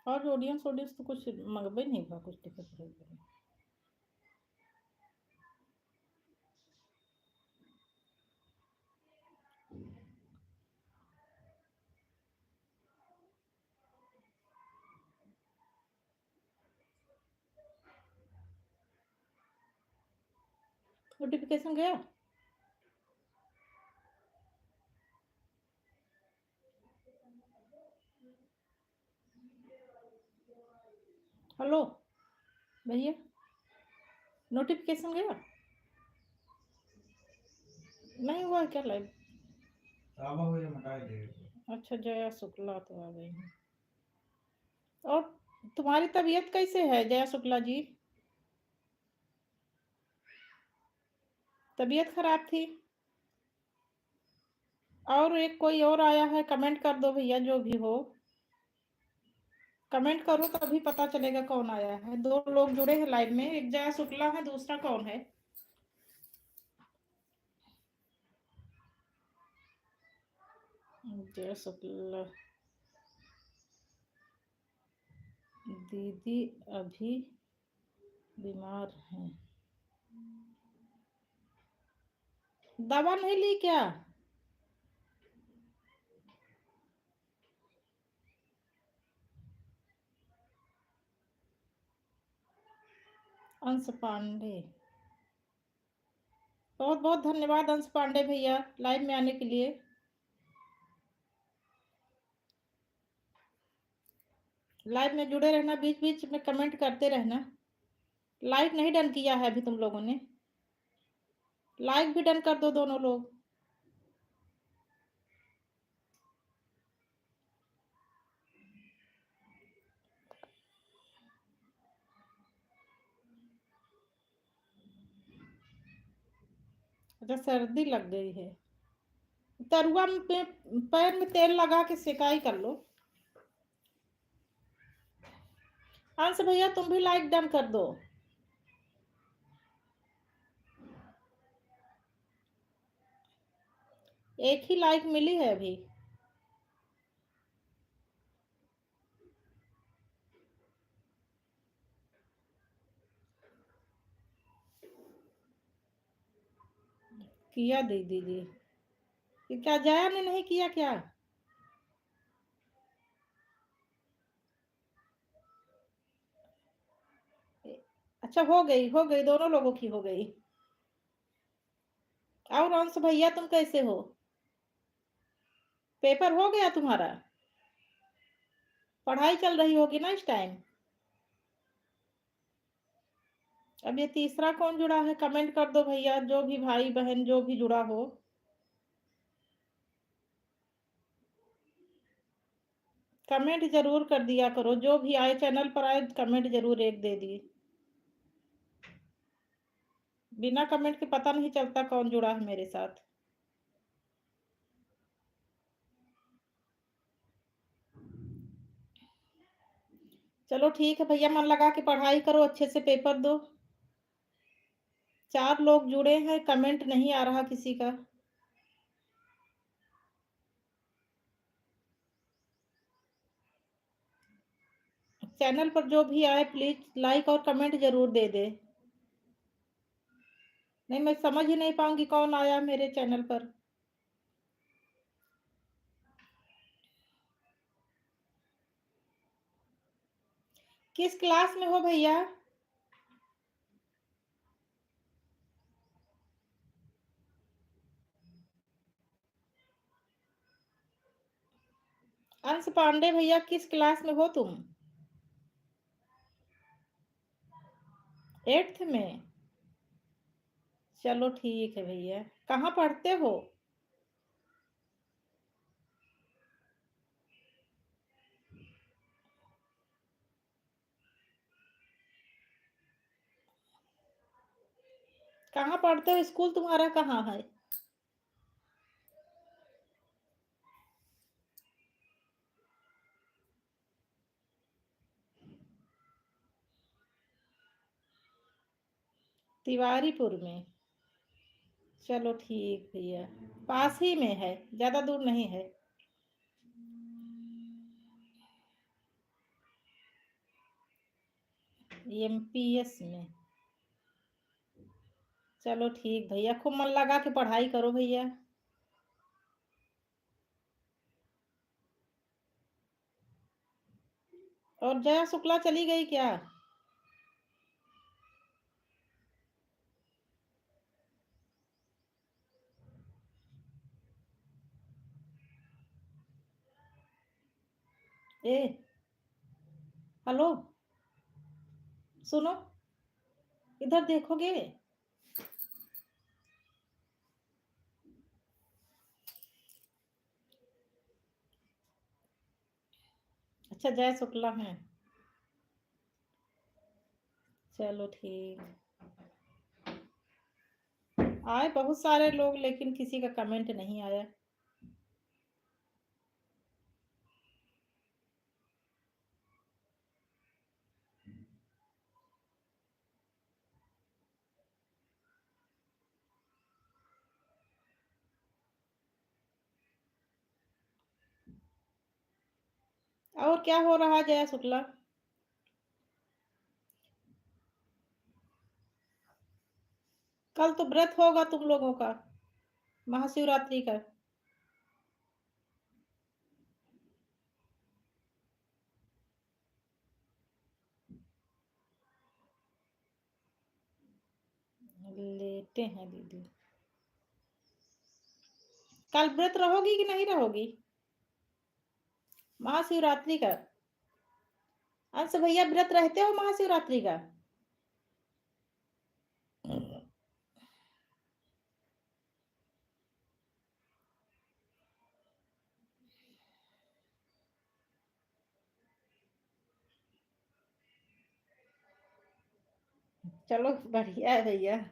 और audience audience तो कुछ मंगबे नहीं बा, कुछ टिकट रहे। नोटिफिकेशन गया। हेलो भैया, नोटिफिकेशन गया। नहीं हुआ क्या लाइव? अच्छा, जया शुक्ला तो आ गई है। और तुम्हारी तबीयत कैसे है जया शुक्ला जी? तबीयत खराब थी? और एक कोई और आया है, कमेंट कर दो भैया जो भी हो। कमेंट करो तभी पता चलेगा कौन आया है। दो लोग जुड़े हैं लाइव में, एक जया शुक्ला है, दूसरा कौन है? जया शुक्ला दीदी अभी बीमार हैं, दवा नहीं ली क्या? अंश पांडे, बहुत बहुत धन्यवाद अंश पांडे भैया लाइव में आने के लिए। लाइव में जुड़े रहना, बीच बीच में कमेंट करते रहना। लाइक नहीं डन किया है अभी तुम लोगों ने? लाइक भी डन कर दो दोनों लोग। अच्छा, सर्दी लग गई है। तरुआ में पैर में तेल लगा के सिकाई कर लो। अंश भैया तुम भी लाइक डन कर दो। एक ही लाइक मिली है अभी। किया दीदी जी? कि क्या जया ने नहीं किया क्या? अच्छा, हो गई, दोनों लोगों की हो गई। और अंश भैया तुम कैसे हो? पेपर हो गया तुम्हारा? पढ़ाई चल रही होगी ना इस टाइम? अब ये तीसरा कौन जुड़ा है, कमेंट कर दो भैया, जो भी भाई बहन जो भी जुड़ा हो। कमेंट जरूर कर दिया करो, जो भी आए चैनल पर आए कमेंट जरूर एक दे दी। बिना कमेंट के पता नहीं चलता कौन जुड़ा है मेरे साथ। चलो ठीक है भैया, मन लगा के पढ़ाई करो, अच्छे से पेपर दो। 4 लोग जुड़े हैं, कमेंट नहीं आ रहा किसी का। चैनल पर जो भी आए प्लीज लाइक और कमेंट जरूर दे दे। नहीं, मैं समझ ही नहीं पाऊंगी कौन आया मेरे चैनल पर। किस क्लास में हो भैया? अंश पांडे भैया किस क्लास में हो तुम? 8th में? चलो ठीक है भैया, कहाँ पढ़ते हो? कहाँ पढ़ते हो, स्कूल तुम्हारा कहाँ है? तिवारीपुर में? चलो ठीक भैया, पास ही में है, ज्यादा दूर नहीं है। एमपीएस में। चलो ठीक भैया, खूब मन लगा के पढ़ाई करो भैया। और जया शुक्ला चली गई क्या? ए, हेलो, सुनो, इधर देखोगे? अच्छा, जय शुक्ला है। चलो ठीक। आए बहुत सारे लोग, लेकिन किसी का कमेंट नहीं आया। और क्या हो रहा है जया शुक्ला? कल तो व्रत होगा तुम लोगों का, महाशिवरात्रि का। लेटे हैं दीदी। कल व्रत रहोगी कि नहीं रहोगी महाशिवरात्रि का? अंश भैया, व्रत रहते हो महाशिवरात्रि का? चलो बढ़िया है भैया।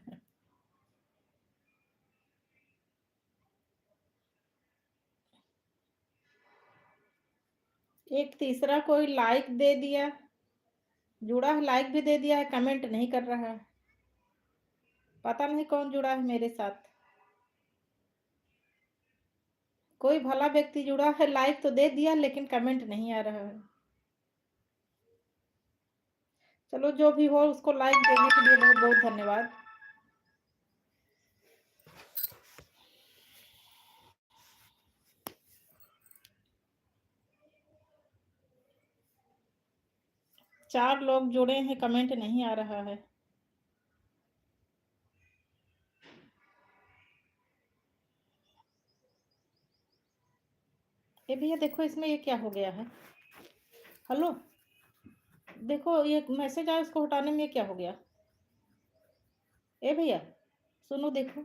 एक तीसरा कोई लाइक दे दिया, जुड़ा है, लाइक भी दे दिया है, कमेंट नहीं कर रहा है। पता नहीं कौन जुड़ा है मेरे साथ। कोई भला व्यक्ति जुड़ा है, लाइक तो दे दिया लेकिन कमेंट नहीं आ रहा है। चलो जो भी हो, उसको लाइक देने के लिए बहुत बहुत धन्यवाद। चार लोग जुड़े हैं, कमेंट नहीं आ रहा है। ये भैया देखो, इसमें ये क्या हो गया है? हेलो, देखो ये मैसेज आया, उसको हटाने में ये क्या हो गया? ए भैया, सुनो, देखो,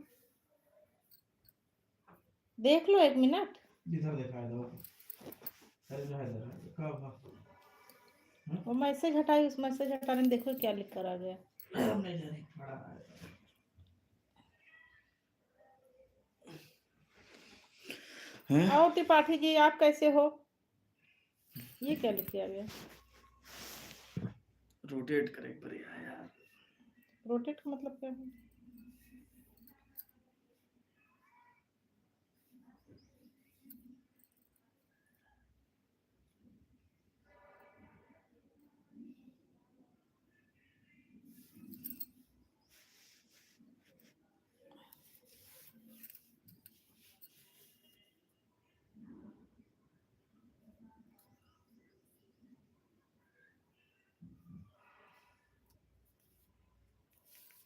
देख लो 1 मिनट। इधर देखा है, इधर है, इधर कब? वो मैसेज हटाई, उस मैसेज हटाने में देखो क्या लिख कर आ गया। नहीं जाने बड़ा है। और त्रिपाठी जी, आप कैसे हो? ये क्या लिख के आ गया? रोटेट करे बढ़िया यार। रोटेट का मतलब क्या है?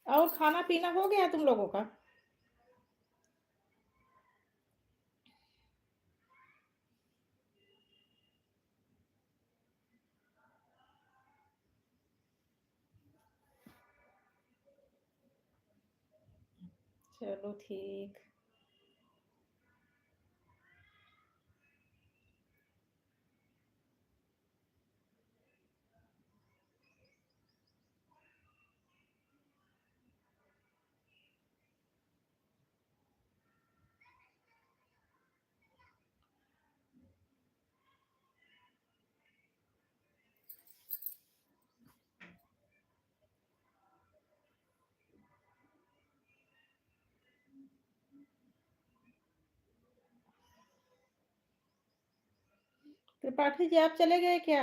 और खाना पीना हो गया तुम लोगों का? चलो ठीक। त्रिपाठी जी, आप चले गए क्या?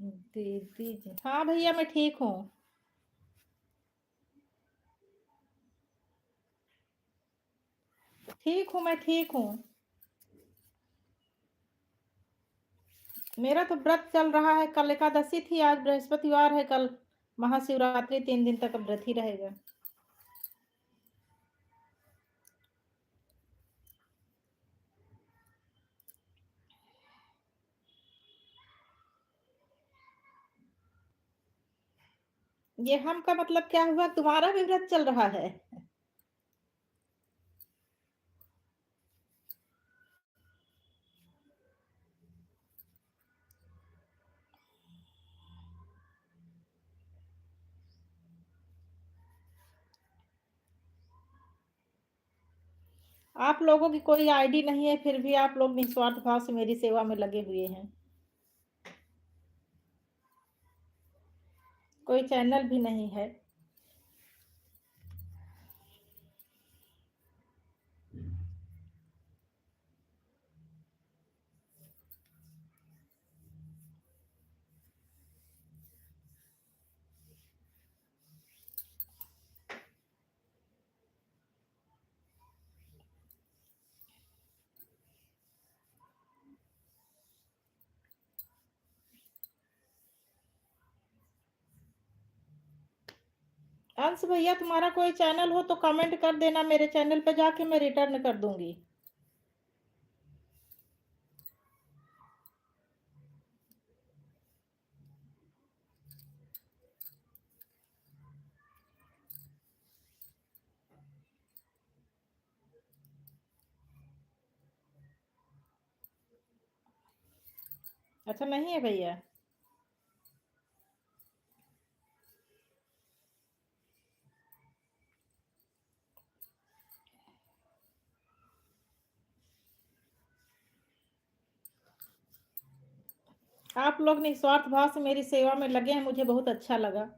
दीदी जी, हाँ भैया मैं ठीक हूँ। ठीक हूँ, मैं ठीक हूँ। मेरा तो व्रत चल रहा है, कल एकादशी थी, आज बृहस्पतिवार है, कल महाशिवरात्रि, 3 दिन तक अब व्रत ही रहेगा। ये हम का मतलब क्या हुआ, तुम्हारा भी व्रत चल रहा है? आप लोगों की कोई आईडी नहीं है, फिर भी आप लोग निस्वार्थ भाव से मेरी सेवा में लगे हुए हैं। कोई चैनल भी नहीं है। अंश भैया, तुम्हारा कोई चैनल हो तो कमेंट कर देना, मेरे चैनल पे जाके मैं रिटर्न कर दूंगी। अच्छा, नहीं है भैया? आप लोग निस्वार्थ भाव से मेरी सेवा में लगे हैं, मुझे बहुत अच्छा लगा।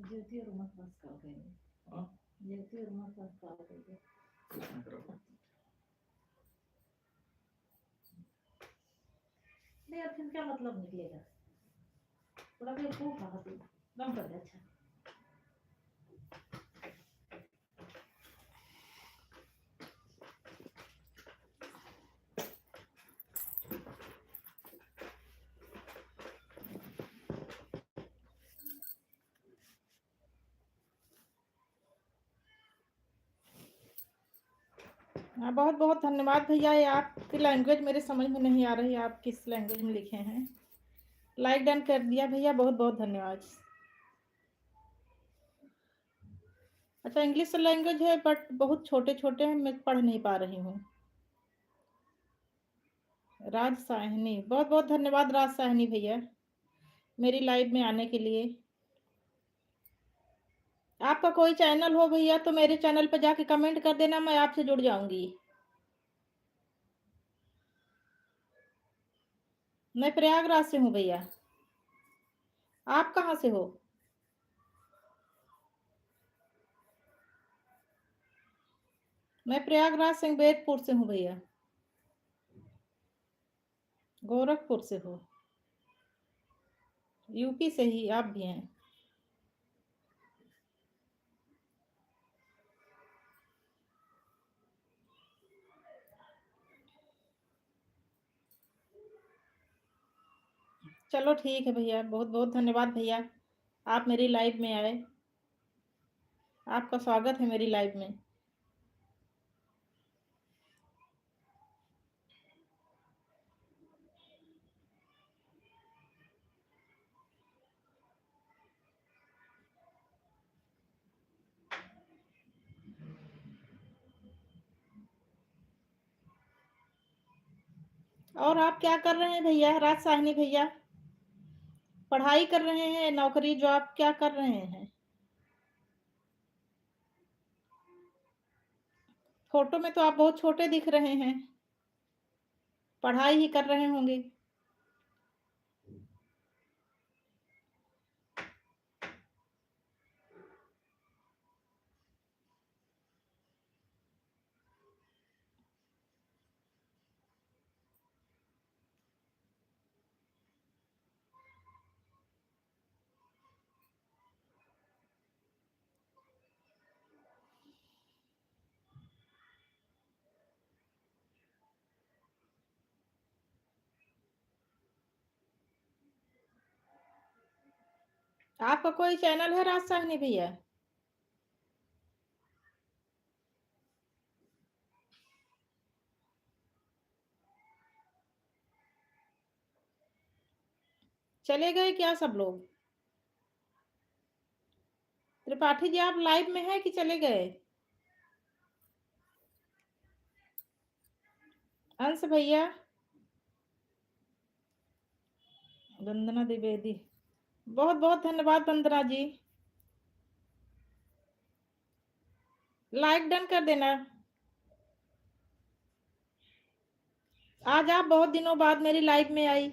ज्योति और उमस बस कर गए। हाँ ज्योति और उमस बस कर गए। कुछ ना करो। नहीं, अब फिर क्या मतलब निकलेगा? थोड़ा बेवकूफ है तू। दम कर दे। अच्छा, हाँ, बहुत बहुत धन्यवाद भैया। ये आपकी लैंग्वेज मेरे समझ में नहीं आ रही, आप किस लैंग्वेज में लिखे हैं। लाइक डन कर दिया भैया, बहुत बहुत धन्यवाद। अच्छा, इंग्लिश लैंग्वेज है बट बहुत छोटे छोटे हैं, मैं पढ़ नहीं पा रही हूँ। राज साहनी, बहुत बहुत धन्यवाद राज साहनी भैया, मेरी लाइव में आने के लिए। आपका कोई चैनल हो भैया तो मेरे चैनल पर जाके कमेंट कर देना, मैं आपसे जुड़ जाऊंगी। मैं प्रयागराज से हूँ भैया। आप कहाँ से हो? मैं प्रयागराज सिंहबेदपुर से हूँ भैया। गोरखपुर से हो? यूपी से ही आप भी हैं? चलो ठीक है भैया, बहुत बहुत धन्यवाद भैया, आप मेरी लाइव में आए। आपका स्वागत है मेरी लाइव में। और आप क्या कर रहे हैं भैया, राज साहनी भैया? पढ़ाई कर रहे हैं, नौकरी जॉब क्या कर रहे हैं? फोटो में तो आप बहुत छोटे दिख रहे हैं। पढ़ाई ही कर रहे होंगे। आपका कोई चैनल है राज साहनी भैया? चले गए क्या सब लोग? त्रिपाठी जी आप लाइव में हैं कि चले गए? अंश भैया, वंदना द्विवेदी, बहुत बहुत धन्यवाद वंदना जी। लाइक डन कर देना। आज आप बहुत दिनों बाद मेरी लाइव में आई।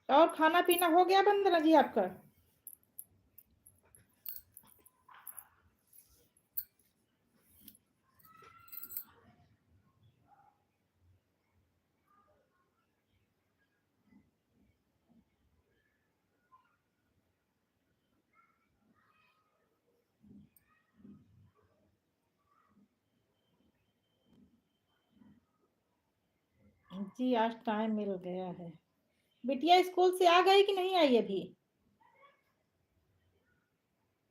और खाना पीना हो गया वंदना जी आपका? जी आज टाइम मिल गया है। बिटिया स्कूल से आ गई कि नहीं आई अभी?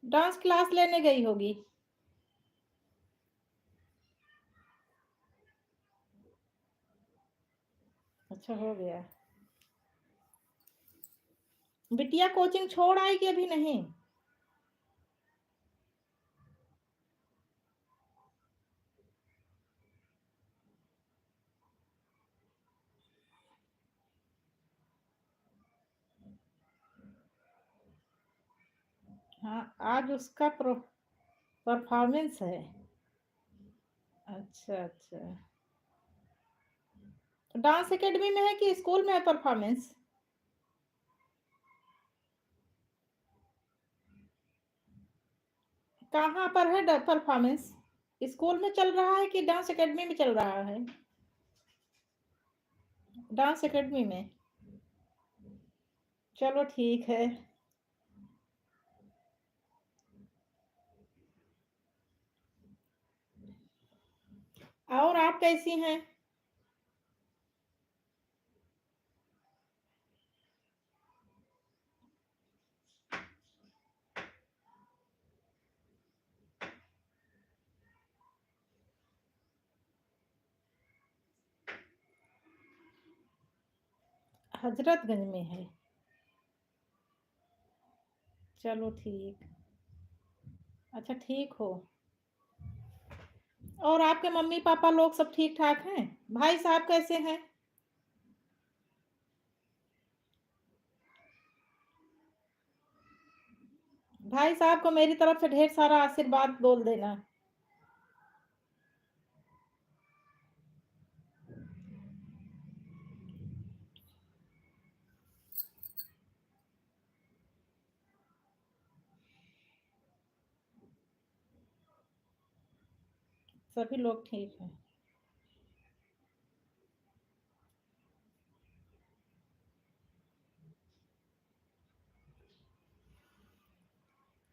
डांस क्लास लेने गई होगी। अच्छा हो गया। बिटिया कोचिंग छोड़ आई कि अभी नहीं? हाँ आज उसका परफॉर्मेंस है। अच्छा अच्छा। डांस एकेडमी में है कि स्कूल में है परफॉर्मेंस? कहाँ पर है परफॉर्मेंस? स्कूल में चल रहा है कि डांस एकेडमी में चल रहा है? डांस एकेडमी में। चलो ठीक है। और आप कैसी हैं? हजरतगंज में है। चलो ठीक। अच्छा ठीक हो। और आपके मम्मी पापा लोग सब ठीक ठाक हैं? भाई साहब कैसे हैं? भाई साहब को मेरी तरफ से ढेर सारा आशीर्वाद बोल देना। सभी लोग ठीक हैं।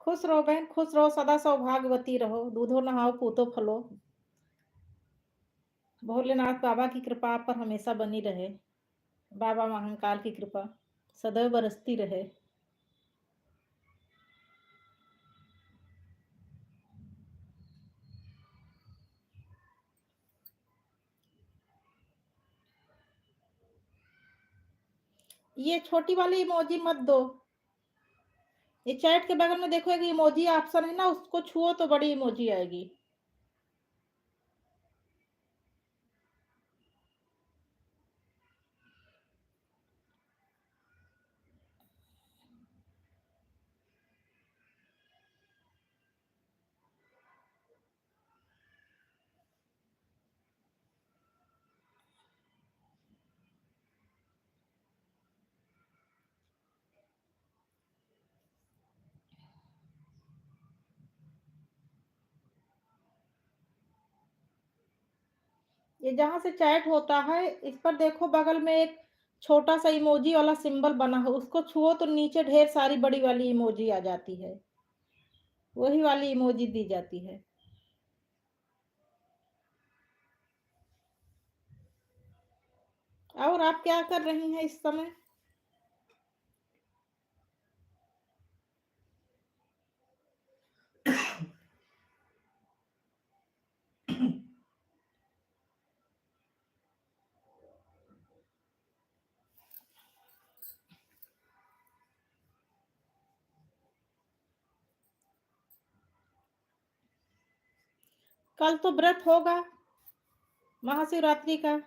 खुश रहो बहन, खुश रहो, सदा सौभाग्यवती रहो, दूधो नहाओ पूतो फलो। भोलेनाथ बाबा की कृपा आप पर हमेशा बनी रहे। बाबा महाकाल की कृपा सदैव बरसती रहे। ये छोटी वाली इमोजी मत दो। ये चैट के बगल में देखो एक इमोजी ऑप्शन है ना, उसको छुओ तो बड़ी इमोजी आएगी। ये जहाँ से चैट होता है, इस पर देखो बगल में एक छोटा सा इमोजी वाला सिंबल बना हो, उसको छुओ तो नीचे ढेर सारी बड़ी वाली इमोजी आ जाती है। वही वाली इमोजी दी जाती है। और आप क्या कर रही हैं इस समय? कल तो व्रत होगा महाशिवरात्रि का।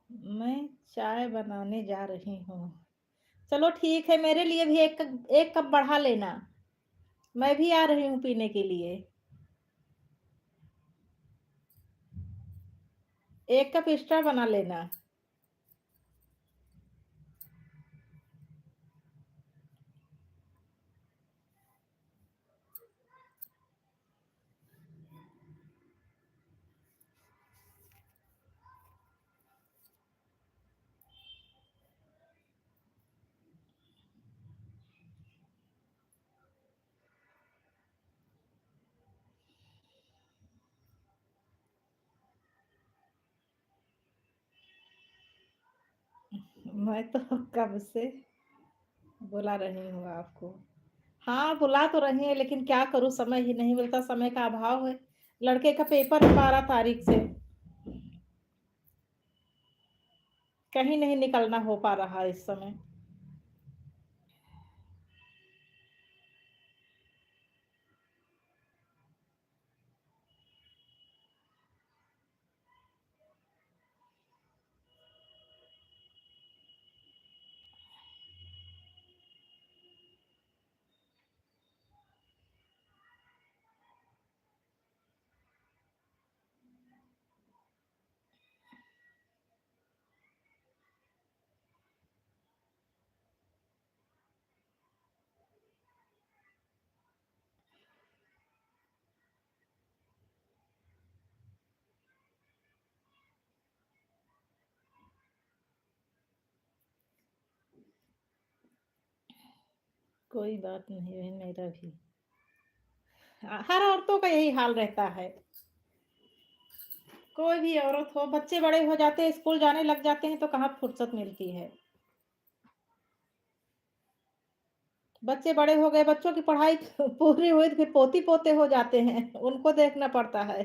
मैं चाय बनाने जा रही हूँ। चलो ठीक है, मेरे लिए भी एक कप बढ़ा लेना। मैं भी आ रही हूँ पीने के लिए। एक कप एक्स्ट्रा बना लेना। मैं तो कब से बुला रही हूँ आपको। हाँ, बुला तो रही है, लेकिन क्या करूँ, समय ही नहीं मिलता, समय का अभाव है। लड़के का पेपर है 12 तारीख से। कहीं नहीं निकलना हो पा रहा इस समय। कोई बात नहीं है, मेरा भी। हर औरतों का यही हाल रहता है। कोई भी औरत हो, बच्चे बड़े हो जाते हैं, स्कूल जाने लग जाते हैं, तो कहाँ फुर्सत मिलती है। बच्चे बड़े हो गए, बच्चों की पढ़ाई पूरी हुई तो फिर पोती पोते हो जाते हैं, उनको देखना पड़ता है।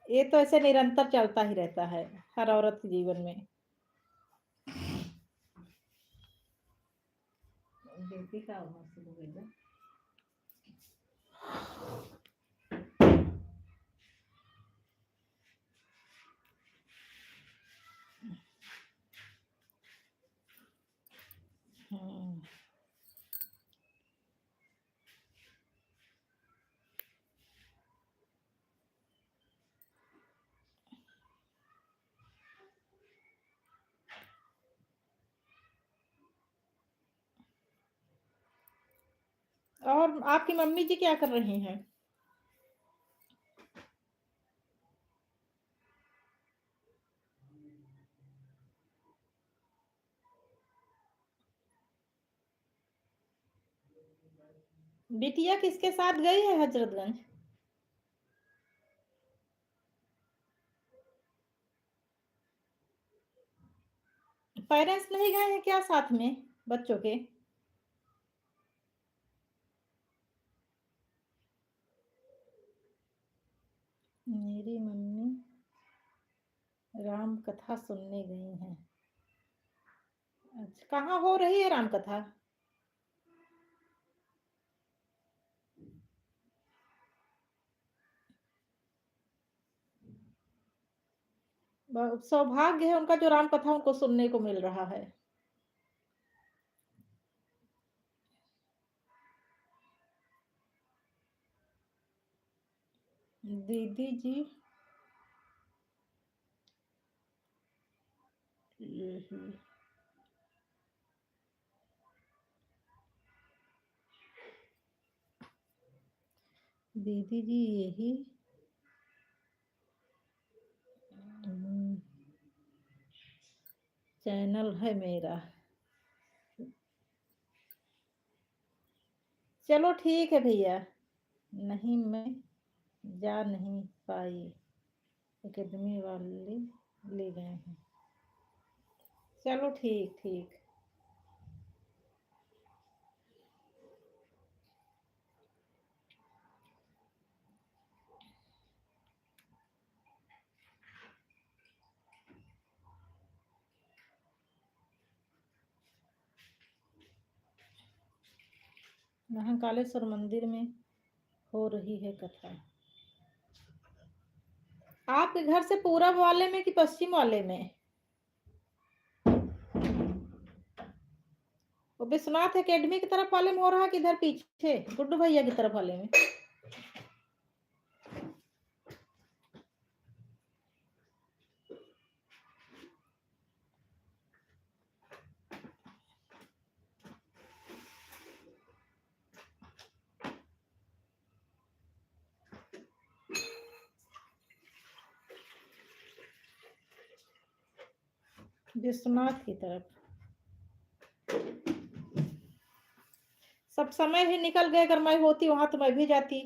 ये तो ऐसे निरंतर चलता ही रहता है हर औरत के जीवन में। बेटी का उम्र से हो गई ना। हम्म। और आपकी मम्मी जी क्या कर रही हैं? बिटिया किसके साथ गई है हजरतगंज? पेरेंट्स नहीं गए हैं क्या साथ में बच्चों के? मेरी मम्मी राम कथा सुनने गई हैं। अच्छा, कहाँ हो रही है राम कथा? सौभाग्य है उनका जो राम कथा उनको सुनने को मिल रहा है। दीदी जी यही दीदी जी यही चैनल है मेरा। चलो ठीक है भैया। नहीं, मैं जा नहीं पाई, एकेडमी वाले ले गए हैं। चलो ठीक ठीक। महाकालेश्वर मंदिर में हो रही है कथा। आपके घर से पूरब वाले में कि पश्चिम वाले में? वो विश्वनाथ एकेडमी की तरफ वाले में हो रहा है कि इधर पीछे गुड्डू भैया की तरफ वाले में? विश्वनाथ की तरफ। सब समय ही निकल गए, अगर मैं होती वहां तो मैं भी जाती।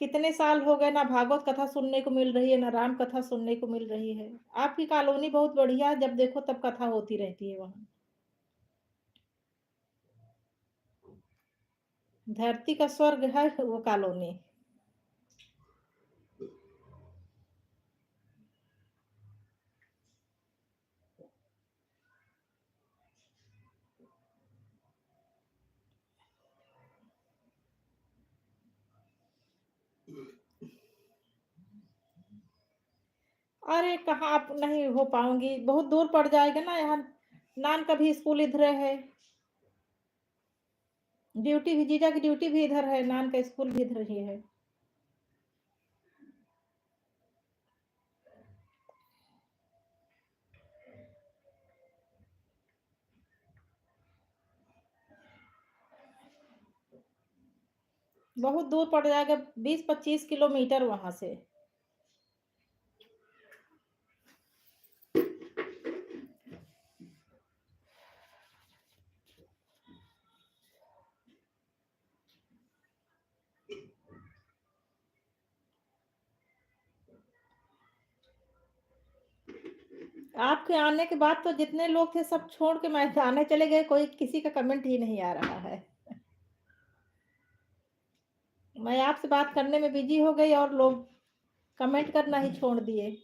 कितने साल हो गए, ना भागवत कथा सुनने को मिल रही है, ना राम कथा सुनने को मिल रही है। आपकी कॉलोनी बहुत बढ़िया है, जब देखो तब कथा होती रहती है वहां। धरती का स्वर्ग है वो कॉलोनी। अरे कहाँ, आप नहीं हो पाऊंगी, बहुत दूर पड़ जाएगा ना यहाँ। नान का भी स्कूल इधर है, ड्यूटी भी, जीजा की ड्यूटी भी इधर है, नान का स्कूल भी इधर ही है। बहुत दूर पड़ जाएगा, 20-25 किलोमीटर वहां से। आपके आने के बाद तो जितने लोग थे सब छोड़ के मैं आने चले गए, कोई किसी का कमेंट ही नहीं आ रहा है। मैं आपसे बात करने में बिजी हो गई और लोग कमेंट करना ही छोड़ दिए।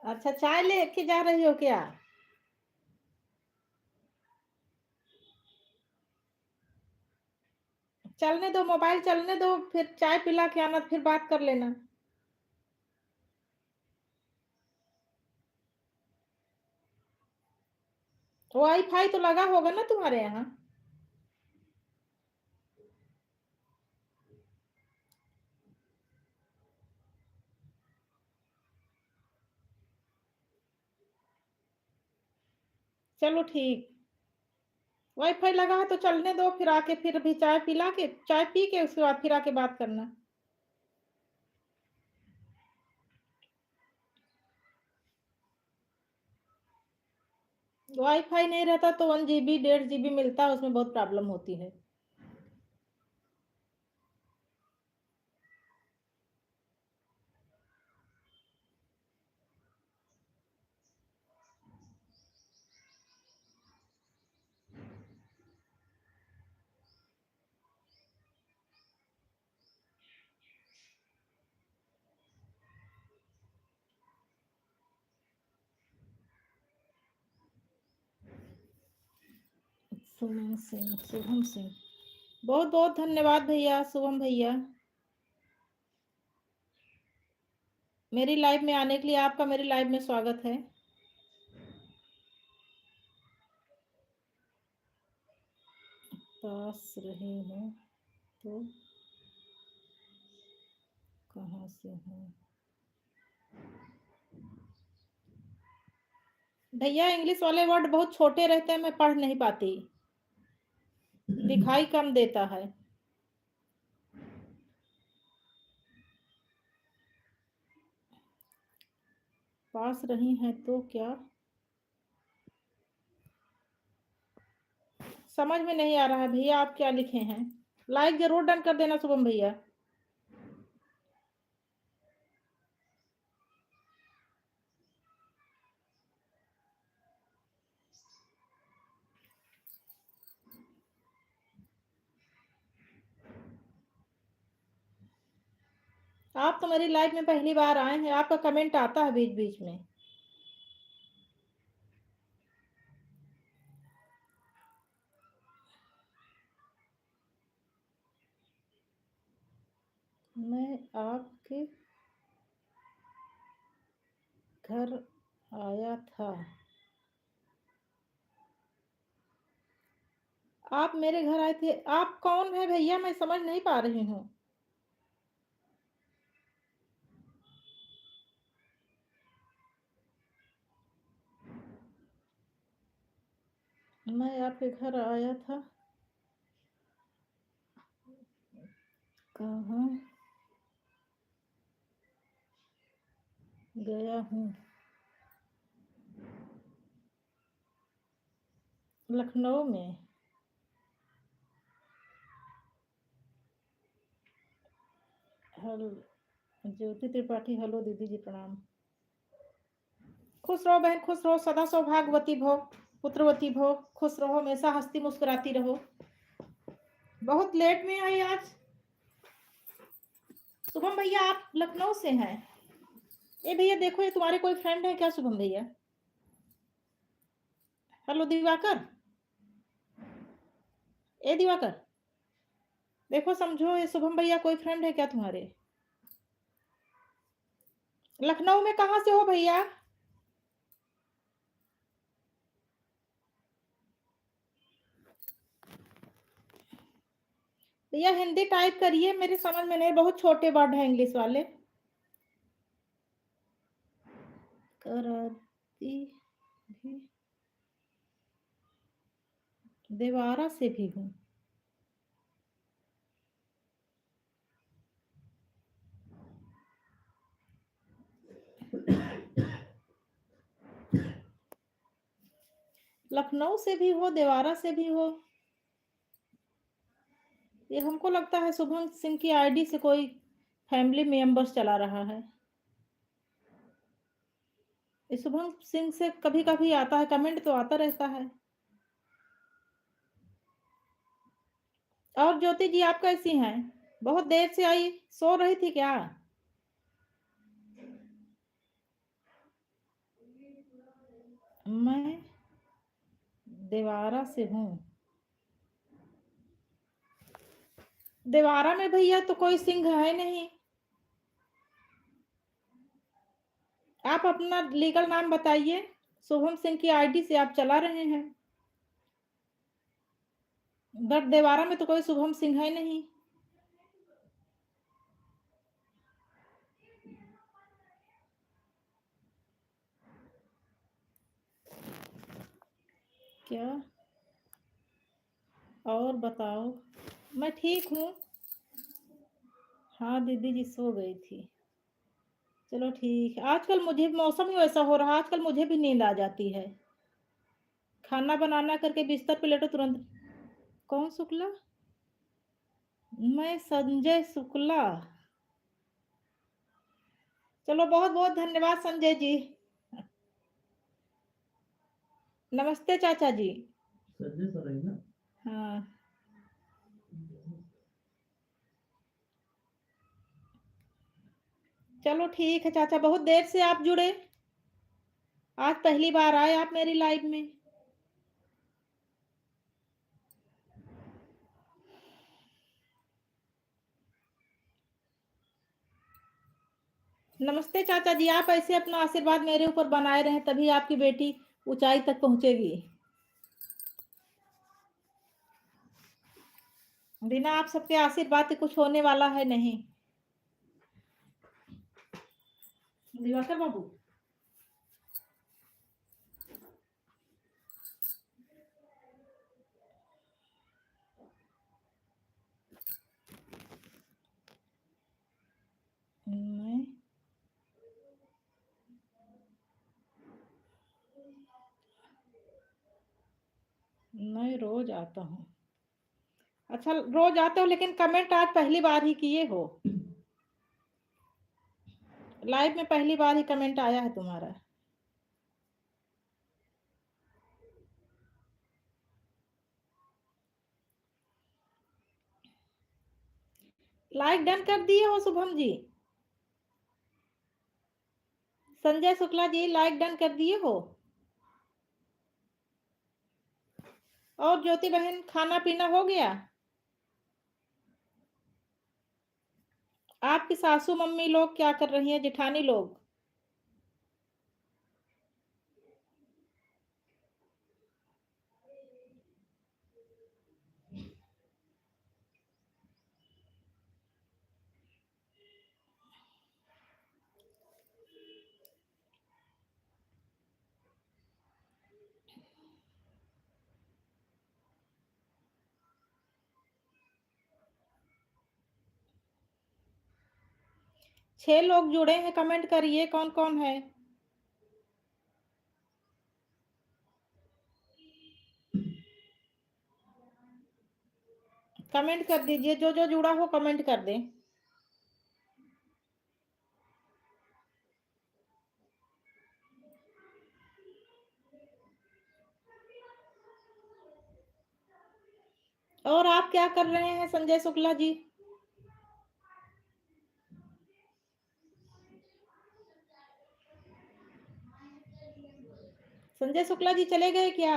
अच्छा, चाय लेके जा रही हो क्या? चलने दो, मोबाइल चलने दो, फिर चाय पिला के आना, फिर बात कर लेना। वाईफाई तो लगा होगा ना तुम्हारे यहाँ? चलो ठीक। वाईफाई लगा है तो चलने दो, फिर आके फिर भी चाय पिला के, चाय पी के उसके बाद फिर आके बात करना। वाईफाई नहीं रहता तो 1 GB 1.5 GB मिलता है, उसमें बहुत प्रॉब्लम होती है। सुमन सिंह, शुभम सिंह, बहुत बहुत धन्यवाद भैया, शुभम भैया, मेरी लाइव में आने के लिए आपका मेरी लाइव में स्वागत है। पास रहे हैं तो कहाँ से हैं भैया? इंग्लिश वाले वर्ड बहुत छोटे रहते हैं, मैं पढ़ नहीं पाती, दिखाई कम देता है। पास रही हैं तो क्या, समझ में नहीं आ रहा है भैया आप क्या लिखे हैं। लाइक जरूर डन कर देना शुभम भैया। आप तो मेरी लाइव में पहली बार आए हैं, आपका कमेंट आता है बीच बीच में। मैं आपके घर आया था, आप मेरे घर आए थे, आप कौन है भैया? मैं समझ नहीं पा रही हूँ। मैं आपके घर आया था, कहाँ गया हूँ? लखनऊ में। हेलो ज्योति त्रिपाठी, हेलो दीदी जी प्रणाम। खुश रहो बहन, खुश रहो, सदा सौभाग्यवती भो, पुत्रवती भो, खुश रहो, हमेशा हंसती मुस्कुराती रहो। बहुत लेट में आई आज। शुभम भैया आप लखनऊ से हैं? ए भैया देखो, ये तुम्हारे कोई फ्रेंड है क्या शुभम भैया? हेलो दिवाकर, ए दिवाकर, देखो समझो, ये शुभम भैया कोई फ्रेंड है क्या तुम्हारे? लखनऊ में कहाँ से हो भैया? भैया हिंदी टाइप करिए, मेरे समझ में नहीं, बहुत छोटे वर्ड है इंग्लिश वाले। कराती भी, देवारा से भी हूँ। लखनऊ से भी हो, देवारा से भी हो, ये हमको लगता है शुभम सिंह की आईडी से कोई फैमिली मेंबर्स चला रहा है। ये शुभम सिंह से कभी कभी आता है, कमेंट तो आता रहता है। और ज्योति जी आप कैसी हैं? बहुत देर से आई, सो रही थी क्या? मैं देवारा से हूँ। देवारा में भैया तो कोई सिंह है नहीं। आप अपना लीगल नाम बताइए, शुभम सिंह की आईडी से आप चला रहे हैं, बट देवारा में तो कोई शुभम सिंह है नहीं। क्या और बताओ? मैं ठीक हूँ। हाँ दीदी जी सो गई थी। चलो ठीक है, आजकल मुझे मौसम ही वैसा हो रहा है, आजकल मुझे भी नींद आ जाती है। खाना बनाना करके बिस्तर पे लेटो तुरंत। कौन शुक्ला? मैं संजय शुक्ला। चलो बहुत बहुत धन्यवाद संजय जी। नमस्ते चाचा जी। संजय सर है ना? हाँ चलो ठीक है चाचा, बहुत देर से आप जुड़े, आज पहली बार आए आप मेरी लाइव में। नमस्ते चाचा जी, आप ऐसे अपना आशीर्वाद मेरे ऊपर बनाए रहें, तभी आपकी बेटी ऊंचाई तक पहुंचेगी। बिना आप सबके आशीर्वाद के कुछ होने वाला है नहीं। दिवाकर बाबू, मैं मैं रोज आता हूँ। अच्छा, रोज आते हो लेकिन कमेंट आज पहली बार ही किए हो। लाइव में पहली बार ही कमेंट आया है तुम्हारा। लाइक डन कर दिए हो शुभम जी? संजय शुक्ला जी, लाइक डन कर दिए हो? और ज्योति बहन, खाना पीना हो गया? आपकी सासू मम्मी लोग क्या कर रही हैं, जेठानी लोग? छह लोग जुड़े हैं, कमेंट करिए कौन कौन है। कमेंट कर दीजिए, जो जो जुड़ा हो कमेंट कर दें। और आप क्या कर रहे हैं संजय शुक्ला जी? संजय शुक्ला जी चले गए क्या?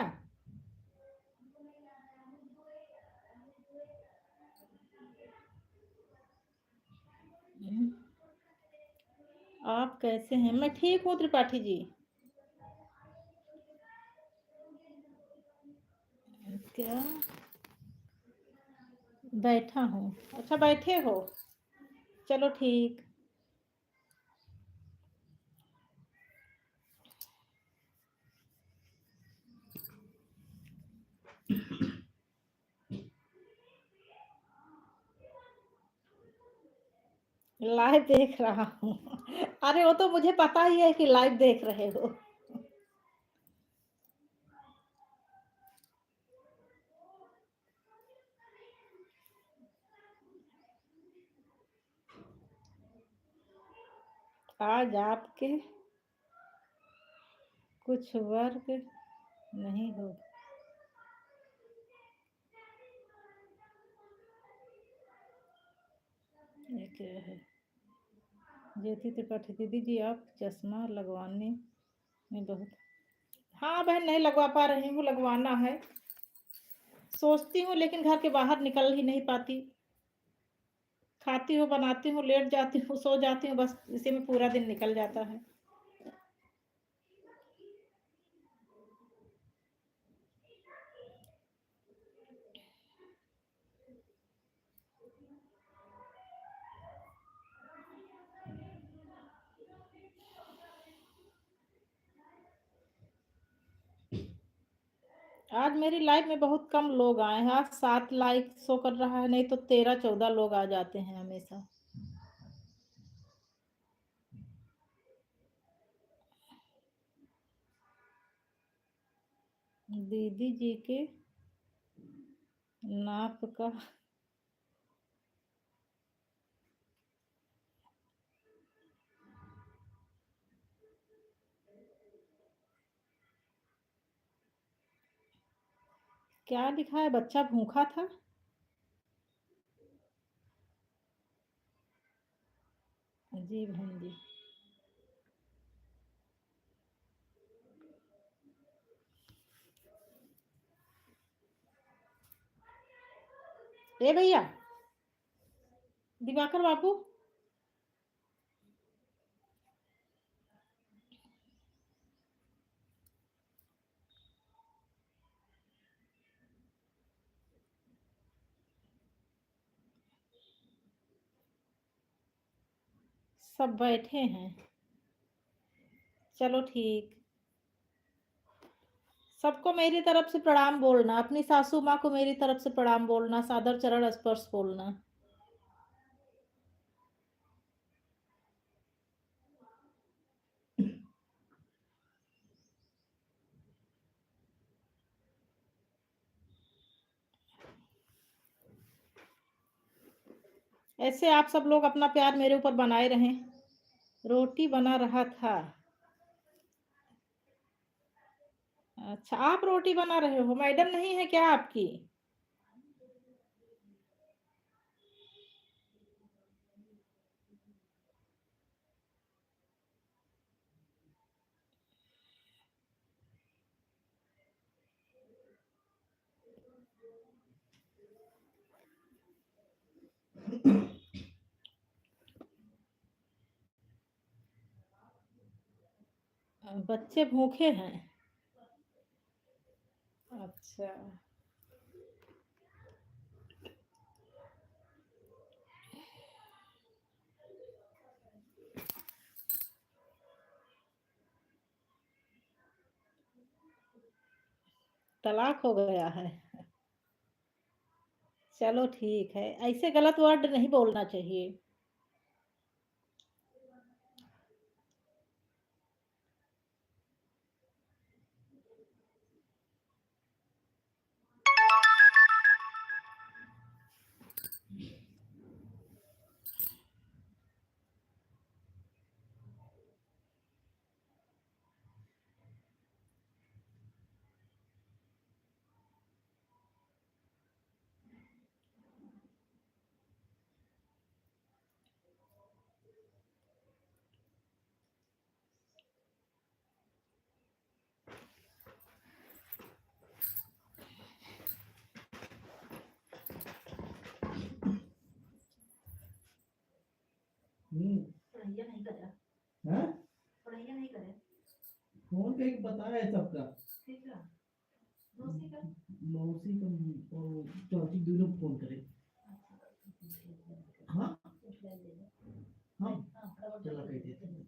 आप कैसे हैं? मैं ठीक हूँ त्रिपाठी जी। क्या? बैठा हूँ। अच्छा, बैठे हो? चलो ठीक। लाइव देख रहा हूँ। अरे वो तो मुझे पता ही है कि लाइव देख रहे हो। आज आपके कुछ वर्क नहीं हो। ये क्या है? ज्योति त्रिपाठी दीदी जी, आप चश्मा लगवाने में बहुत। हाँ बहन, नहीं लगवा पा रही हूँ, लगवाना है। सोचती हूँ लेकिन घर के बाहर निकल ही नहीं पाती। खाती हूँ, बनाती हूँ, लेट जाती हूँ, सो जाती हूँ, बस इसी में पूरा दिन निकल जाता है। आज मेरी लाइफ में बहुत कम लोग आए हैं। आज 7 लाइक शो कर रहा है, नहीं तो 13-14 लोग आ जाते हैं हमेशा। दीदी जी के नाप का क्या लिखा है? बच्चा भूखा था। जी बहन जी। ए भैया, दिवाकर बाबू, सब बैठे हैं। चलो ठीक। सबको मेरी तरफ से प्रणाम बोलना, अपनी सासू माँ को मेरी तरफ से प्रणाम बोलना, सादर चरण स्पर्श बोलना। ऐसे आप सब लोग अपना प्यार मेरे ऊपर बनाए रहें। रोटी बना रहा था। अच्छा, आप रोटी बना रहे हो, मैडम नहीं है क्या आपकी? बच्चे भूखे हैं। अच्छा। तलाक हो गया है। चलो ठीक है, ऐसे गलत वर्ड नहीं बोलना चाहिए। पढ़ाइया नहीं करे। हाँ? पढ़ाइया नहीं करे। फोन पे बताया है सबका। ठीक है। मौसी का और चाची दोनों फोन करे। हाँ हाँ चला कह देते हैं।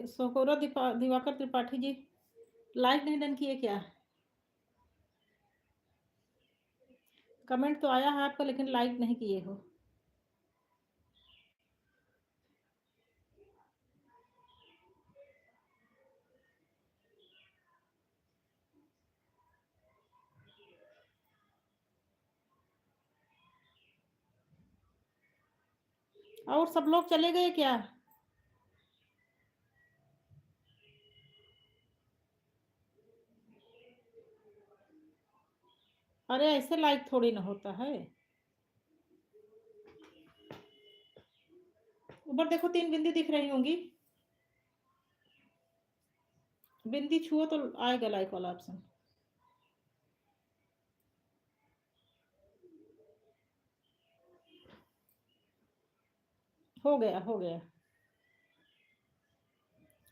सोकोरो दिवाकर त्रिपाठी जी, लाइक नहीं डन किए क्या? कमेंट तो आया है आपका, लेकिन लाइक नहीं किए हो। और सब लोग चले गए क्या? अरे ऐसे लाइक थोड़ी ना होता है। ऊपर देखो 3 बिंदी दिख रही होंगी। बिंदी छुओ तो आएगा लाइक वाला ऑप्शन। हो गया, हो गया।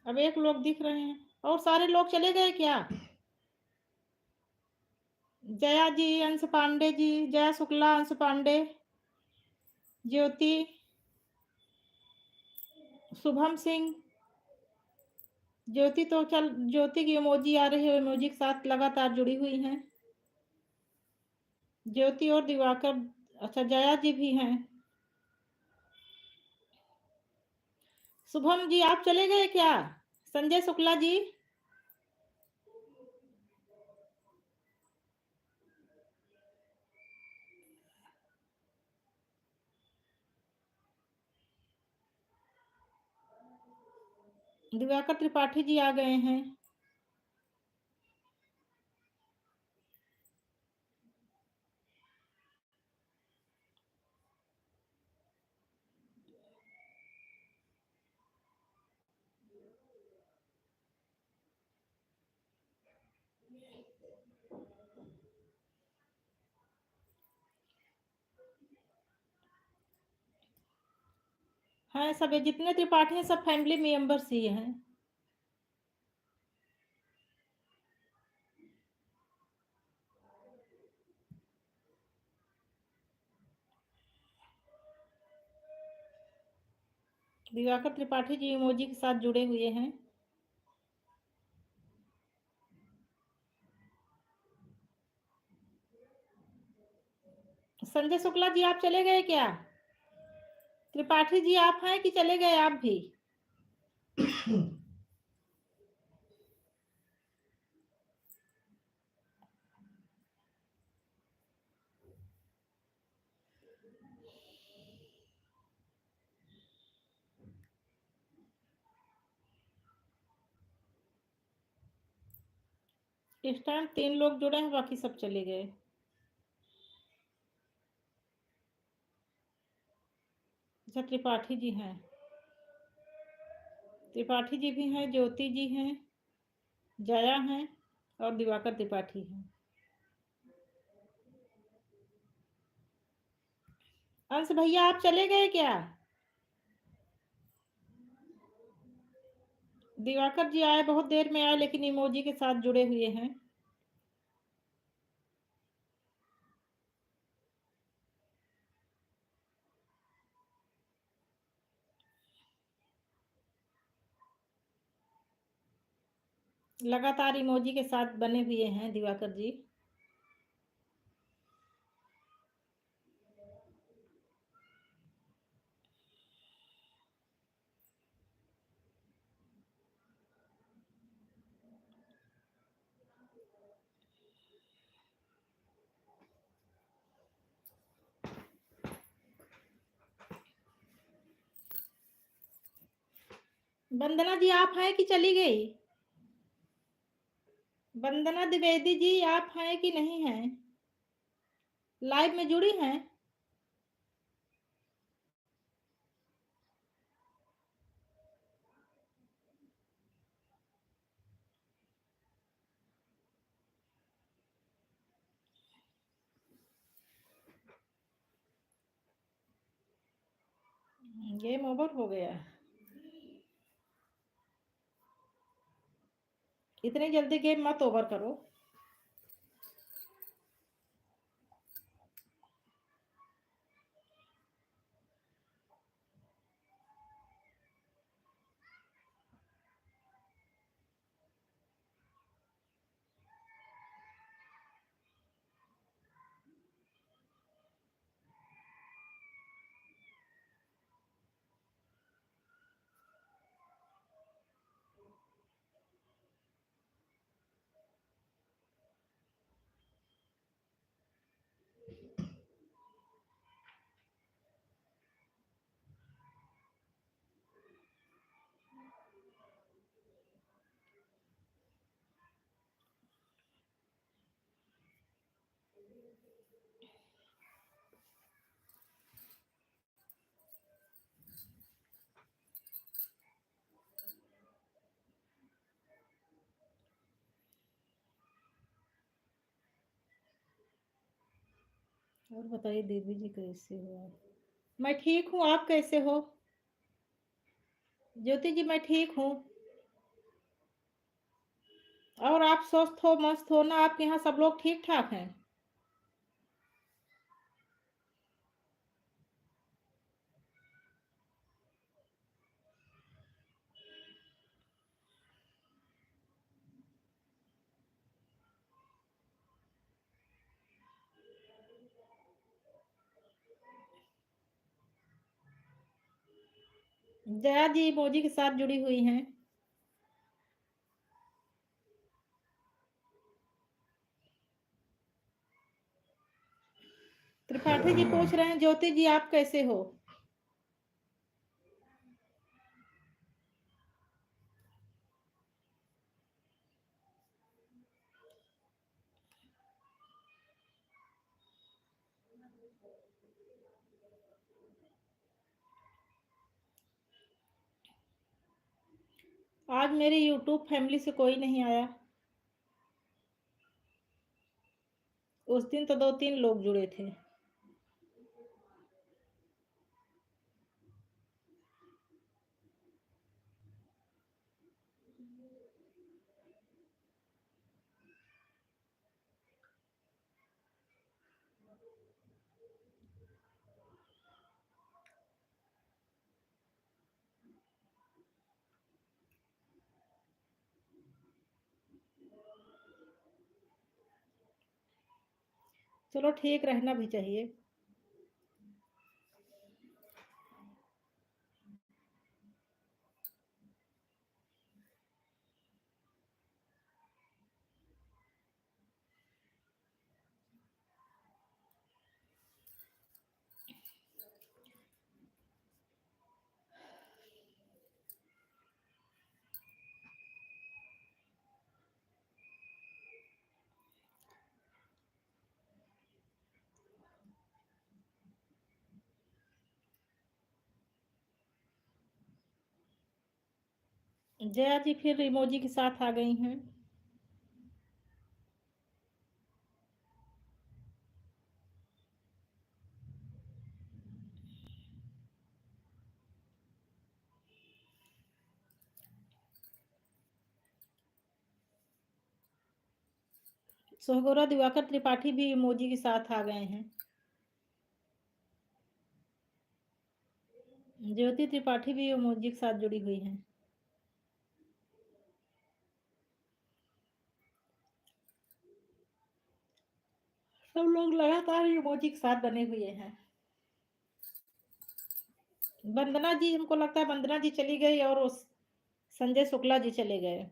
अब 1 लोग दिख रहे हैं और सारे लोग चले गए क्या? जया जी, अंश पांडे जी, जया शुक्ला, अंश पांडे, ज्योति, शुभम सिंह। ज्योति तो चल, ज्योति की इमोजी आ रही है, इमोजी के साथ लगातार जुड़ी हुई हैं। ज्योति और दिवाकर। अच्छा, जया जी भी हैं। शुभम जी आप चले गए क्या? संजय शुक्ला जी। दिवाकर त्रिपाठी जी आ गए हैं। हैं सब, ये जितने त्रिपाठी हैं सब फैमिली मेंबर्स ही हैं। दिवाकर त्रिपाठी जी इमोजी के साथ जुड़े हुए हैं। संजय शुक्ला जी आप चले गए क्या? त्रिपाठी जी आप हैं कि चले गए आप भी? इस टाइम 3 लोग जुड़े हैं, बाकी सब चले गए। अच्छा, त्रिपाठी जी हैं। त्रिपाठी जी भी हैं, ज्योति जी हैं, जया हैं और दिवाकर त्रिपाठी हैं। अंश भैया आप चले गए क्या? दिवाकर जी आए, बहुत देर में आए, लेकिन इमोजी के साथ जुड़े हुए हैं। लगातार इमोजी के साथ बने हुए हैं दिवाकर जी। वंदना जी आप हैं कि चली गई? वंदना द्विवेदी जी आप हैं कि नहीं हैं? लाइव में जुड़ी हैं? गेम ओवर हो गया। इतनी जल्दी गेम मत ओवर करो। और बताइए दीदी जी कैसे हो आप? मैं ठीक हूँ, आप कैसे हो? ज्योति जी मैं ठीक हूँ। और आप स्वस्थ हो, मस्त हो ना? आपके यहाँ सब लोग ठीक-ठाक हैं? जया जी इमोजी के साथ जुड़ी हुई हैं। त्रिपाठी जी पूछ रहे हैं ज्योति जी आप कैसे हो? आज मेरी यूट्यूब फैमिली से कोई नहीं आया। उस दिन तो 2-3 लोग जुड़े थे। चलो ठीक रहना भी चाहिए। जया जी फिर इमोजी के साथ आ गई हैं। सोहगोरा दिवाकर त्रिपाठी भी इमोजी के साथ आ गए हैं। ज्योति त्रिपाठी भी इमोजी के साथ जुड़ी हुई हैं। सब लोग लगातार इमोजी के साथ बने हुए हैं। वंदना जी हमको लगता है वंदना जी चली गई और उस संजय शुक्ला जी चले गए।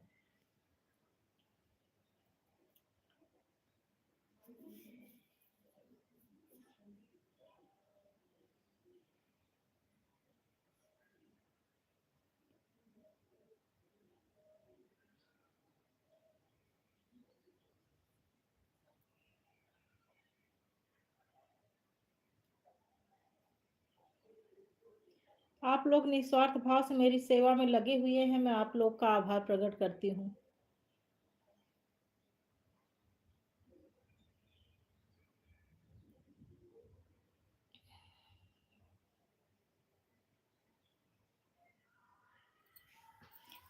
आप लोग निस्वार्थ भाव से मेरी सेवा में लगे हुए हैं, मैं आप लोग का आभार प्रकट करती हूँ।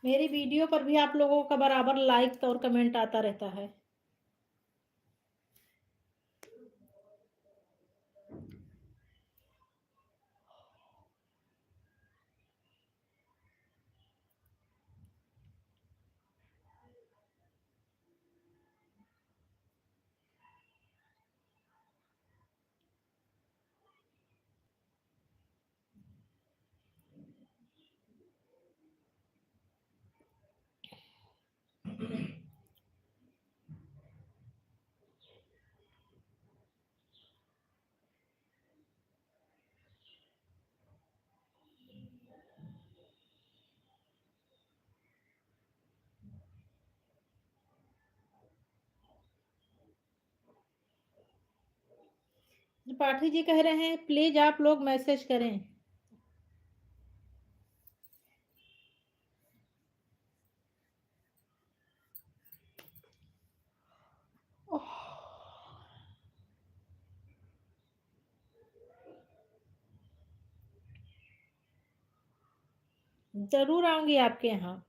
मेरी वीडियो पर भी आप लोगों का बराबर लाइक और कमेंट आता रहता है। त्रिपाठी जी कह रहे हैं प्लीज आप लोग मैसेज करें। ज़रूर आऊँगी आपके यहाँ।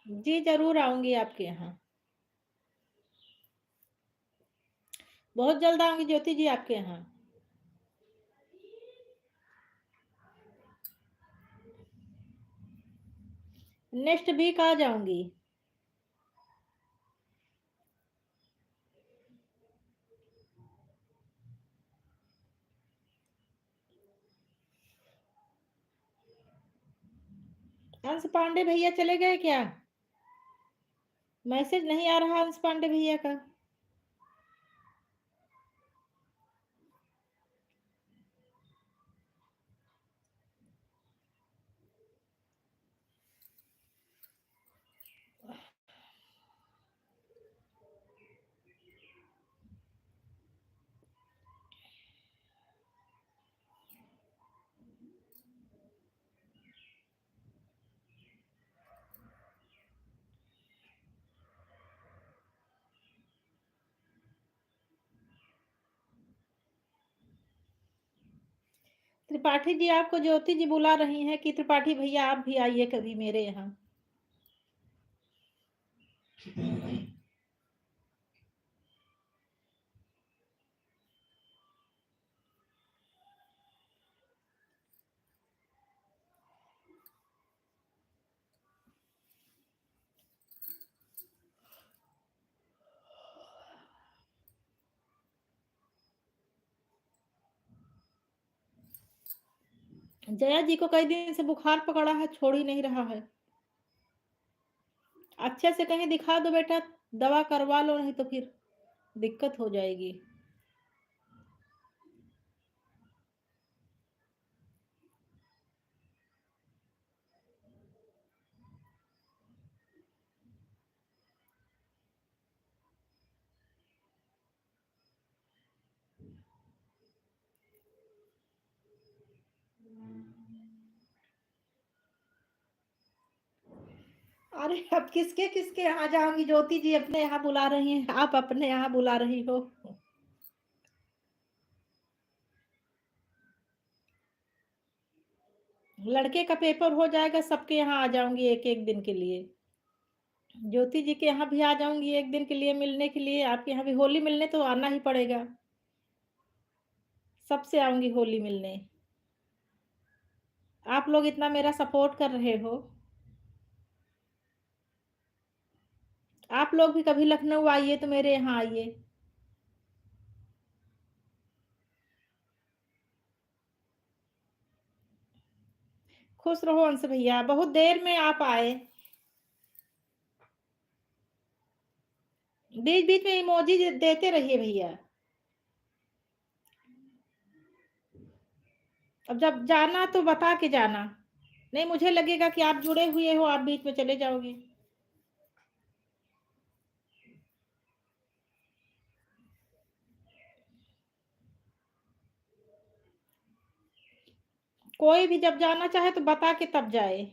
जी, ज़रूर आऊँगी आपके यहाँ। बहुत जल्द आऊँगी ज्योति जी आपके यहाँ। नेक्स्ट वीक आ जाऊँगी। अंश पांडे भैया चले गए क्या? मैसेज नहीं आ रहा अंश पांडे भैया का। त्रिपाठी जी आपको ज्योति जी बुला रही हैं कि त्रिपाठी भैया आप भी आइए कभी मेरे यहाँ। जया जी को कई दिन से बुखार पकड़ा है, छोड़ ही नहीं रहा है। अच्छे से कहीं दिखा दो बेटा, दवा करवा लो नहीं तो फिर दिक्कत हो जाएगी। अरे अब किसके यहाँ जाऊंगी, ज्योति जी अपने यहाँ बुला रही हैं, आप अपने यहाँ बुला रही हो। लड़के का पेपर हो जाएगा, सबके यहाँ आ जाऊंगी एक एक दिन के लिए। ज्योति जी के यहाँ भी आ जाऊंगी एक दिन के लिए मिलने के लिए। आपके यहाँ भी होली मिलने तो आना ही पड़ेगा। सबसे आऊंगी होली मिलने। आप लोग इतना मेरा सपोर्ट कर रहे हो। आप लोग भी कभी लखनऊ आइए तो मेरे यहाँ आइए। खुश रहो अंश भैया, बहुत देर में आप आए। बीच बीच में इमोजी देते रहिए भैया। अब जब जाना तो बता के जाना, नहीं मुझे लगेगा कि आप जुड़े हुए हो, आप बीच में चले जाओगे। कोई भी जब जाना चाहे तो बता के तब जाए।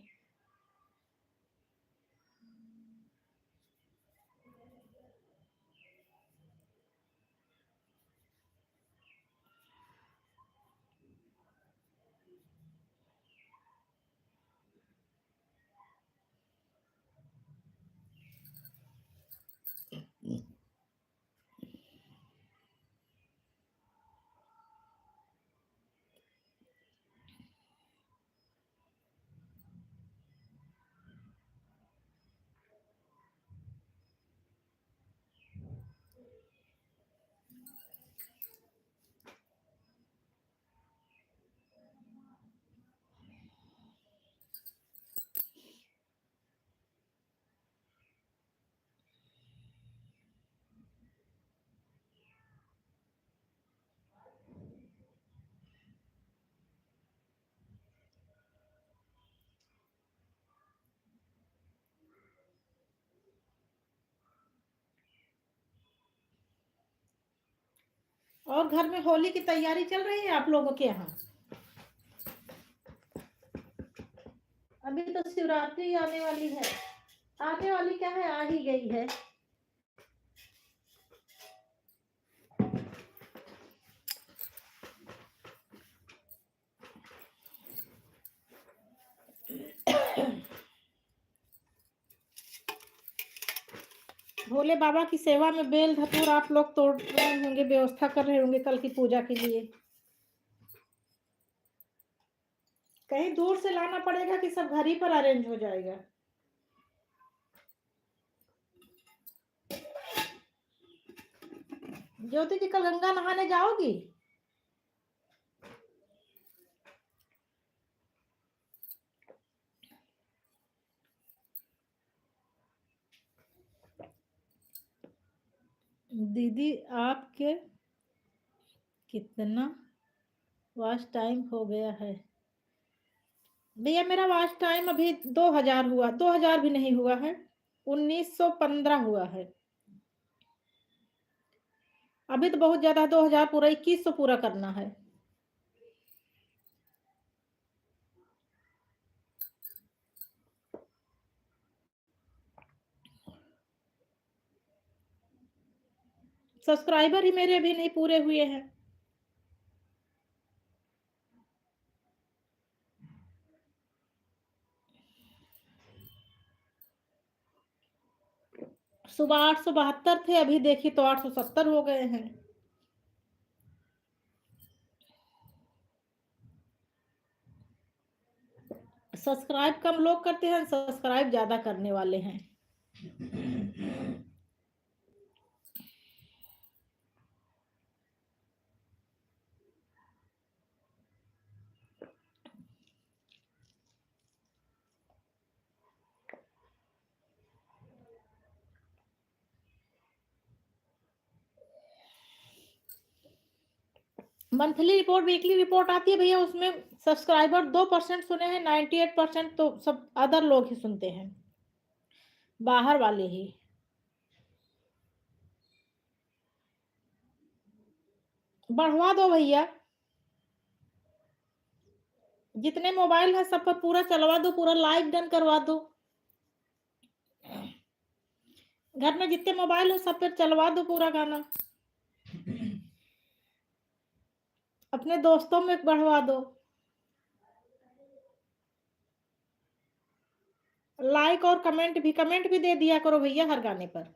और घर में होली की तैयारी चल रही है आप लोगों के यहाँ? अभी तो शिवरात्रि आने वाली है। आने वाली क्या है, आ ही गई है। भोले बाबा की सेवा में बेल धतूर आप लोग तोड़ रहे होंगे, व्यवस्था कर रहे होंगे कल की पूजा के लिए। कहीं दूर से लाना पड़ेगा कि सब घर ही पर अरेंज हो जाएगा? ज्योति जी कल गंगा नहाने जाओगी? दीदी आपके कितना वॉच टाइम हो गया है? भैया मेरा वॉच टाइम अभी 2000 हुआ, 2000 भी नहीं हुआ है, 1915 हुआ है। अभी तो बहुत ज्यादा, 2000 पूरा, 2100 पूरा करना है। सब्सक्राइबर ही मेरे अभी नहीं पूरे हुए हैं। सुबह 872 थे, अभी देखिए तो 870 हो गए हैं। सब्सक्राइब कम लोग करते हैं, सब्सक्राइब ज्यादा करने वाले हैं। मंथली रिपोर्ट, वीकली रिपोर्ट आती है भैया, उसमें सब्सक्राइबर 2% सुने हैं, 98% तो सब अदर लोग ही सुनते हैं, बाहर वाले ही। बढ़वा दो भैया, जितने मोबाइल है सब पर पूरा चलवा दो, पूरा लाइव डन करवा दो। घर में जितने मोबाइल हो सब पर चलवा दो पूरा गाना। अपने दोस्तों में बढ़वा दो। लाइक और कमेंट भी दे दिया करो भैया हर गाने पर।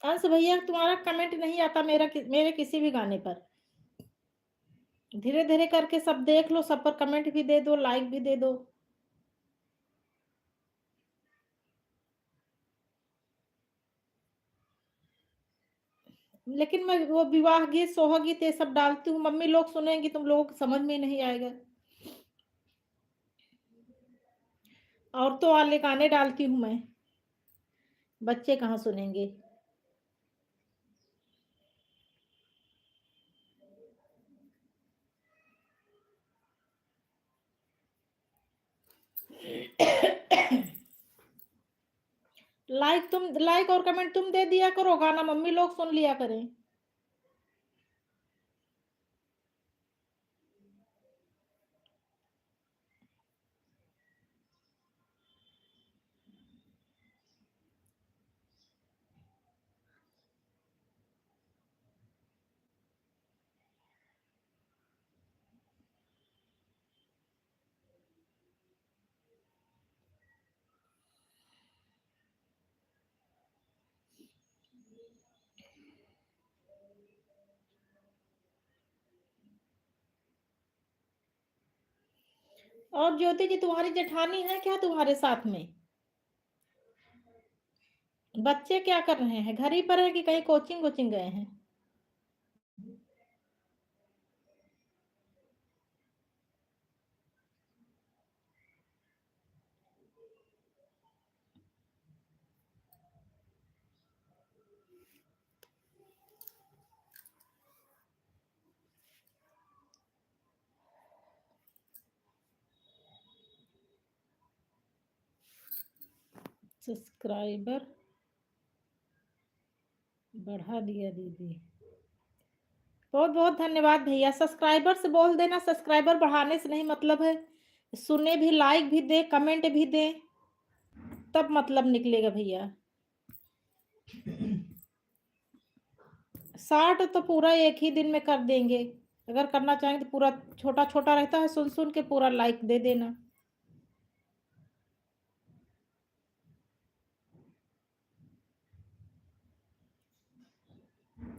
अंश भैया तुम्हारा कमेंट नहीं आता मेरे किसी भी गाने पर। धीरे धीरे करके सब देख लो, सब पर कमेंट भी दे दो, लाइक भी दे दो। लेकिन मैं वो विवाह गीत, सोहा गीत ये सब डालती हूँ, मम्मी लोग सुनेंगी, तुम लोगों को समझ में नहीं आएगा। औरतों वाले गाने डालती हूँ मैं, बच्चे कहाँ सुनेंगे। लाइक और कमेंट तुम दे दिया करो, गाना मम्मी लोग सुन लिया करें। और ज्योति जी, तुम्हारी जेठानी है क्या तुम्हारे साथ में? बच्चे क्या कर रहे हैं? घर ही पर है कि कहीं कोचिंग कोचिंग गए हैं? सब्सक्राइबर बढ़ा दिया दीदी, बहुत बहुत धन्यवाद भैया। सब्सक्राइबर से बोल देना, सब्सक्राइबर बढ़ाने से नहीं मतलब है, सुने भी, लाइक भी दे, कमेंट भी दे, तब मतलब निकलेगा भैया। 60 तो पूरा एक ही दिन में कर देंगे, अगर करना चाहेंगे तो पूरा छोटा छोटा रहता है, सुन सुन के पूरा लाइक दे देना।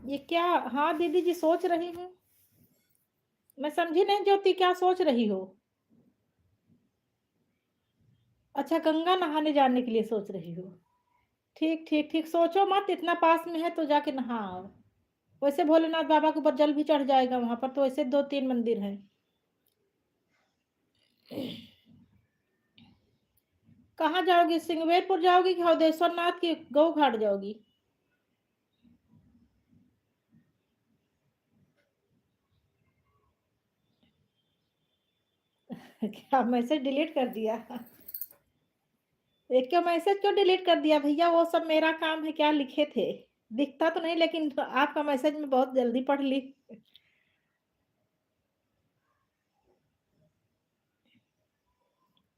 ये क्या? हाँ दीदी जी, सोच रही हूँ। मैं समझी नहीं ज्योति, क्या सोच रही हो? अच्छा, गंगा नहाने जाने के लिए सोच रही हो? ठीक ठीक ठीक, सोचो मत, इतना पास में है तो जाके नहा आओ। वैसे भोलेनाथ बाबा के ऊपर जल भी चढ़ जाएगा, वहां पर तो ऐसे 2-3 मंदिर हैं। कहाँ जाओगी? सिंगवेरपुर जाओगी कि हौदेश्वर नाथ की गौ घाट जाओगी? क्या मैसेज डिलीट कर दिया? एक क्यों मैसेज क्यों डिलीट कर दिया भैया? वो सब मेरा काम है, क्या लिखे थे दिखता तो नहीं, लेकिन आपका मैसेज मैं बहुत जल्दी पढ़ ली।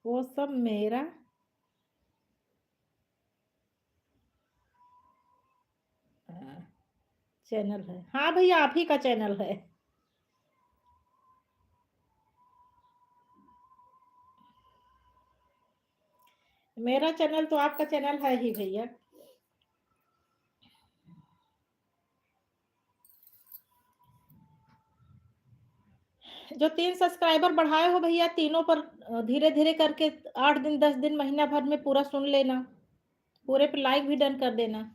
वो सब मेरा चैनल है। हाँ भैया, आप ही का चैनल है। मेरा चैनल तो आपका चैनल है ही भैया। जो 3 सब्सक्राइबर बढ़ाए हो भैया, तीनों पर धीरे धीरे करके 8 दिन 10 दिन महीना भर में पूरा सुन लेना, पूरे पे लाइक भी डन कर देना।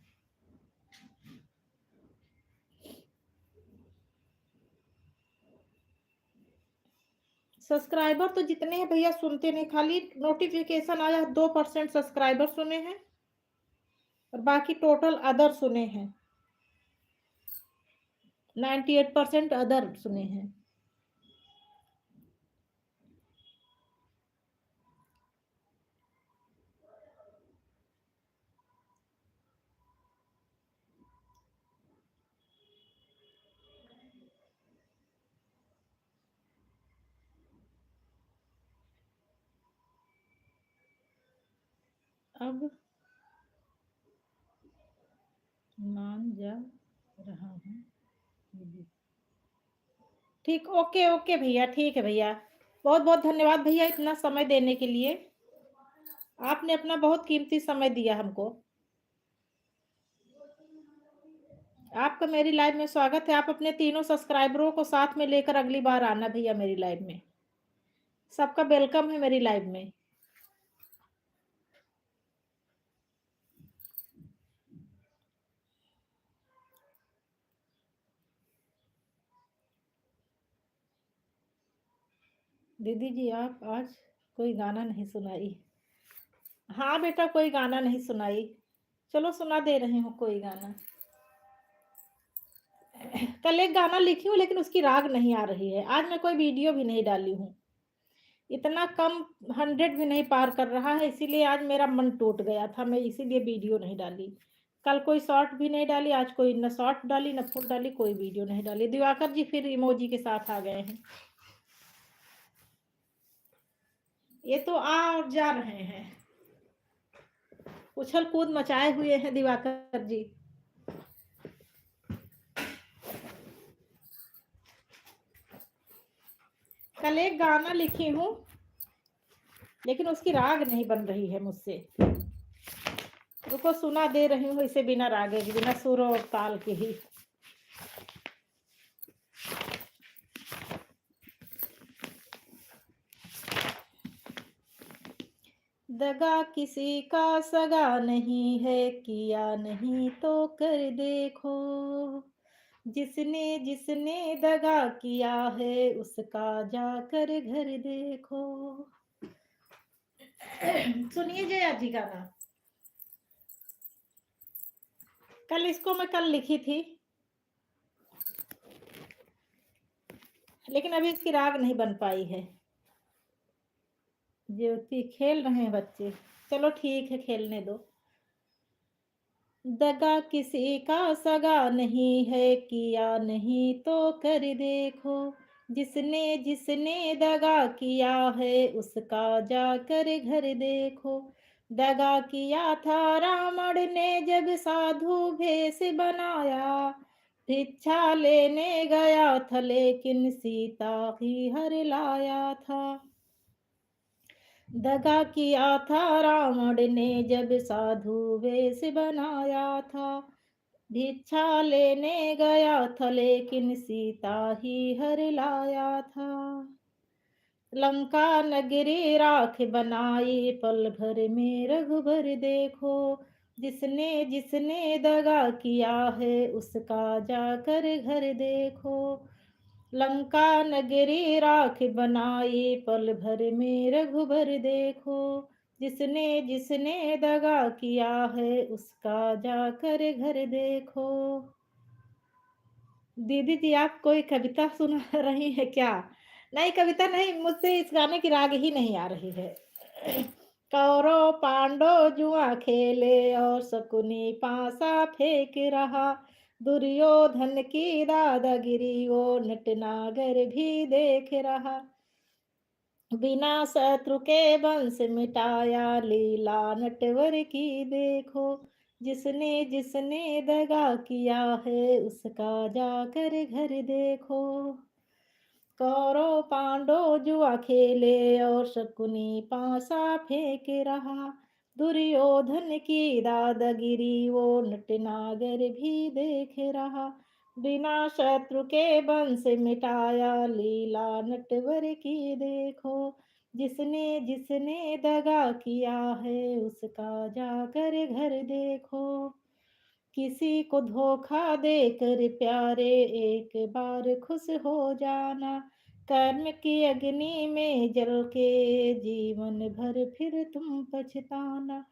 सब्सक्राइबर तो जितने हैं भैया सुनते नहीं, खाली नोटिफिकेशन आया 2% सब्सक्राइबर सुने हैं, और बाकी टोटल अदर सुने हैं, 98% अदर सुने हैं। अब मान जा रहा हूँ। ठीक, ओके ओके भैया, ठीक है भैया। बहुत बहुत धन्यवाद भैया इतना समय देने के लिए, आपने अपना बहुत कीमती समय दिया हमको। आपका मेरी लाइव में स्वागत है। आप अपने तीनों सब्सक्राइबरों को साथ में लेकर अगली बार आना भैया मेरी लाइव में। सबका वेलकम है मेरी लाइव में। दीदी जी, आप आज कोई गाना नहीं सुनाई? हाँ बेटा, कोई गाना नहीं सुनाई। चलो सुना दे रही हूँ कोई गाना। कल एक गाना लिखी हूँ, लेकिन उसकी राग नहीं आ रही है। आज मैं कोई वीडियो भी नहीं डाली हूँ। इतना कम 100 भी नहीं पार कर रहा है, इसीलिए आज मेरा मन टूट गया था, मैं इसीलिए वीडियो नहीं डाली। कल कोई शॉर्ट भी नहीं डाली, आज कोई न शॉर्ट डाली न फुल डाली, कोई वीडियो नहीं डाली। दिवाकर जी फिर इमोजी के साथ आ गए हैं। ये तो आ और जा रहे हैं, उछल कूद मचाए हुए हैं दिवाकर जी। कल एक गाना लिखी हूँ, लेकिन उसकी राग नहीं बन रही है मुझसे। रुको सुना दे रही हूँ इसे बिना रागे के, बिना सुर और ताल के ही। दगा किसी का सगा नहीं है, किया नहीं तो कर देखो। जिसने जिसने दगा किया है, उसका जाकर घर देखो। सुनिए जया जी गाना। इसको मैं कल लिखी थी, लेकिन अभी इसकी राग नहीं बन पाई है। ज्योति खेल रहे हैं बच्चे, चलो ठीक है खेलने दो। दगा किसी का सगा नहीं है, किया नहीं तो कर देखो। जिसने जिसने दगा किया है, उसका जाकर घर देखो। दगा किया था रावण ने जब साधु भेष बनाया। भिक्षा लेने गया था लेकिन सीता ही हर लाया था। दगा किया था रावण ने जब साधु वेश बनाया था। भिक्षा लेने गया था लेकिन सीता ही हर लाया था। लंका नगरी राख बनाई, पल भर में रघुबर देखो। जिसने जिसने दगा किया है, उसका जाकर घर देखो। लंका नगरी राख बनाई, पल भर में रघुबर देखो। जिसने जिसने दगा किया है, उसका जाकर घर देखो। दीदी जी आप कोई कविता सुना रही है क्या? नहीं कविता नहीं, मुझसे इस गाने की राग ही नहीं आ रही है। कौरव पांडव जुआ खेले और शकुनी पासा फेंक रहा। दुर्योधन की दादागिरी वो नटनागर भी देख रहा। बिना शत्रु के वंश मिटाया, लीला नटवर की देखो। जिसने जिसने दगा किया है, उसका जाकर घर देखो। कौरव पांडव जुआ खेले और शकुनी पासा फेंक रहा। दुर्योधन की दादागिरी वो नटनागर भी देख रहा। बिना शत्रु के वंश मिटाया, लीला नटवर की देखो। जिसने जिसने दगा किया है, उसका जाकर घर देखो। किसी को धोखा देकर प्यारे, एक बार खुश हो जाना। कर्म की अग्नि में जल के जीवन भर फिर तुम पछताना।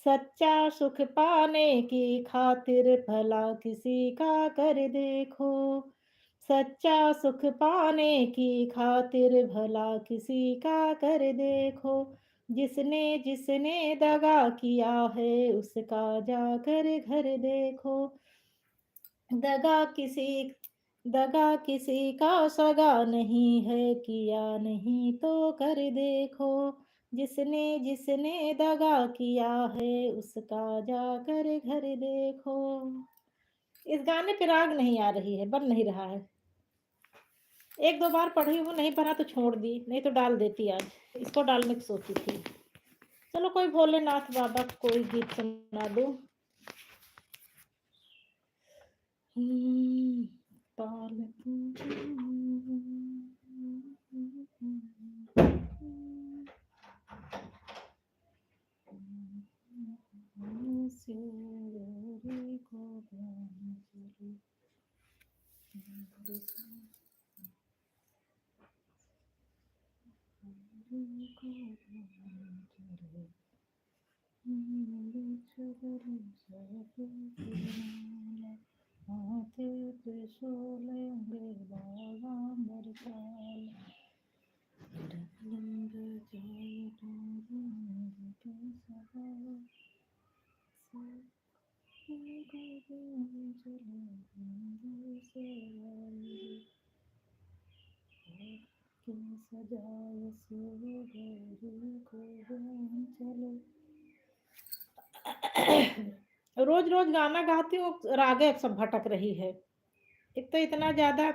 सच्चा सुख पाने की खातिर भला किसी का कर देखो। सच्चा सुख पाने की खातिर भला किसी का कर देखो। जिसने जिसने दगा किया है, उसका जाकर घर देखो। दगा किसी दगा किसी का सगा नहीं है, किया नहीं तो कर देखो। जिसने जिसने दगा किया है, उसका जाकर घर देखो। इस गाने पे राग नहीं आ रही है, बन नहीं रहा है। एक दो बार पढ़ी हूँ, नहीं बना तो छोड़ दी, नहीं तो डाल देती आज। इसको डालने की सोची थी। चलो कोई भोलेनाथ बाबा का कोई गीत सुना दो। पाल रोज रोज गाना गाती हूँ, रागे सब भटक रही है। एक तो इतना ज्यादा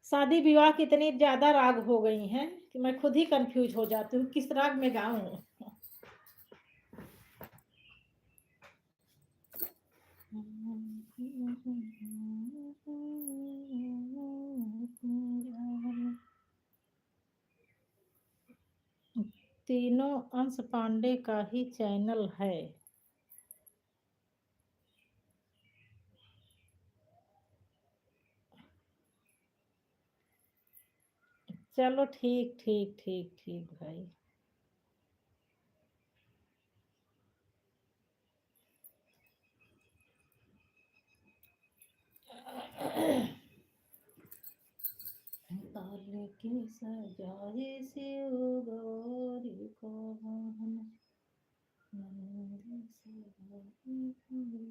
शादी विवाह की इतनी ज्यादा राग हो गई हैं कि मैं खुद ही कंफ्यूज हो जाती हूँ किस राग में गाऊं। तीनों अंश पांडे का ही चैनल है। चलो ठीक ठीक ठीक ठीक भाई। ताले की सजाए शिव गौरी को मोहन नंद सवारी हुई।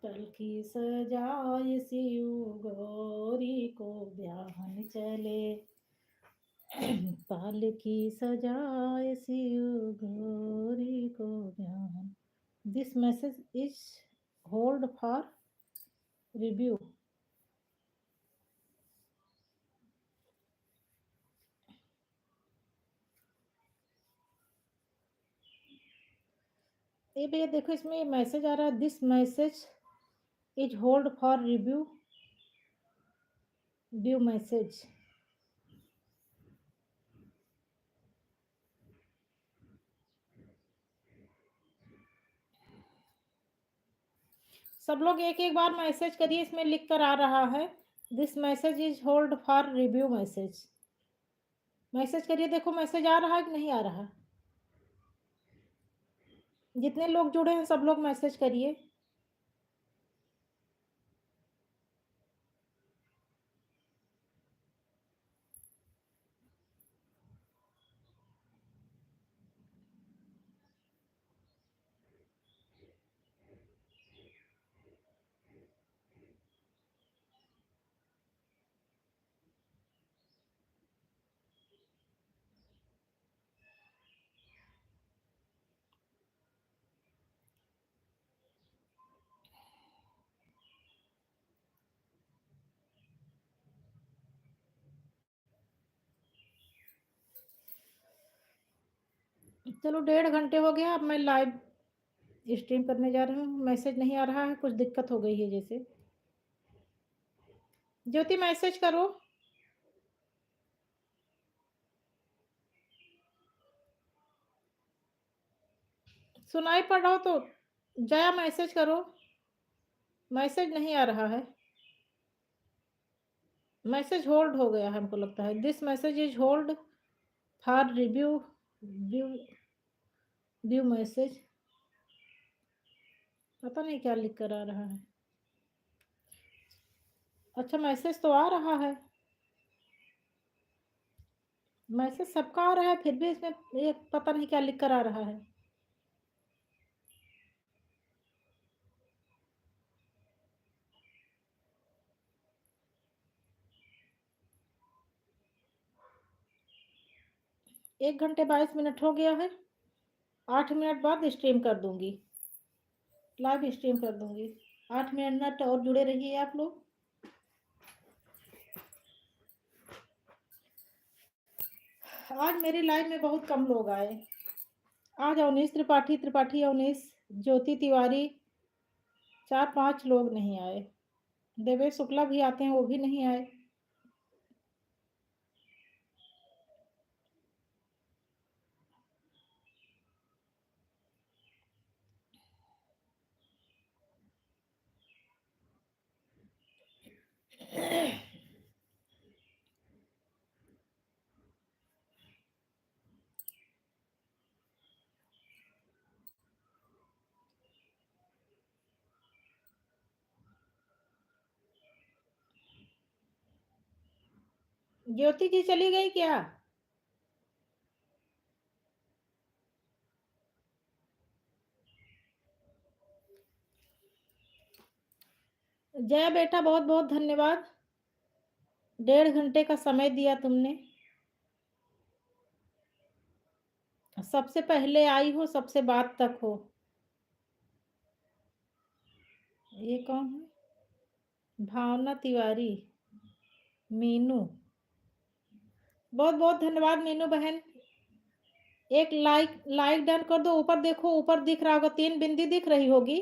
पलकी सजाए शिव गौरी को ब्याहन चले। पालकी सजाए शिव गौरी को ब्याहन। This message is hold for review. ये भैया देखो, इसमें मैसेज आ रहा है, this message is hold for review. View message. सब लोग एक एक बार मैसेज करिए, इसमें लिख कर आ रहा है this message is hold for review message. Message करिए, देखो मैसेज आ रहा है कि नहीं आ रहा। जितने लोग जुड़े हैं सब लोग मैसेज करिए। चलो 1.5 घंटे हो गया, अब मैं लाइव स्ट्रीम करने जा रही हूँ। मैसेज नहीं आ रहा है, कुछ दिक्कत हो गई है जैसे। ज्योति मैसेज करो। सुनाई पड़ रहा हो तो जया मैसेज करो। मैसेज नहीं आ रहा है। मैसेज होल्ड हो गया है हमको लगता है। This message is hold for review. View view message. पता नहीं क्या लिख कर आ रहा है। अच्छा मैसेज तो आ रहा है। मैसेज सबका आ रहा है, फिर भी इसमें ये पता नहीं क्या लिख कर आ रहा है। एक घंटे 22 मिनट हो गया है। 8 मिनट बाद स्ट्रीम कर दूंगी, लाइव स्ट्रीम कर दूंगी। 8 मिनट और जुड़े रहिए आप लोग। आज मेरी लाइव में बहुत कम लोग आए। आज अवनीश त्रिपाठी, त्रिपाठी अवनीश, ज्योति तिवारी, 4-5 लोग नहीं आए। देवेश शुक्ला भी आते हैं, वो भी नहीं आए। ज्योति जी चली गई क्या? जया बेटा, बहुत बहुत धन्यवाद। 1.5 घंटे का समय दिया तुमने। सबसे पहले आई हो, सबसे बाद तक हो। ये कौन है? भावना तिवारी, मीनू। बहुत बहुत धन्यवाद मीनू बहन। एक लाइक लाइक डन कर दो। ऊपर देखो, ऊपर दिख रहा होगा, 3 बिंदी दिख रही होगी।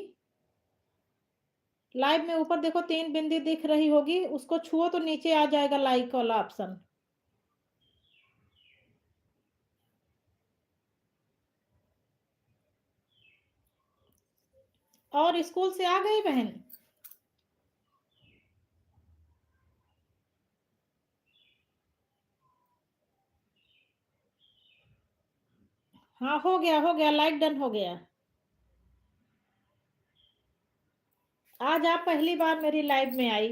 लाइव में ऊपर देखो 3 बिंदी दिख रही होगी, उसको छुओ तो नीचे आ जाएगा लाइक वाला ऑप्शन। और स्कूल से आ गई बहन? हाँ, हो गया, लाइक डन हो गया। आज आप पहली बार मेरी लाइव में आई।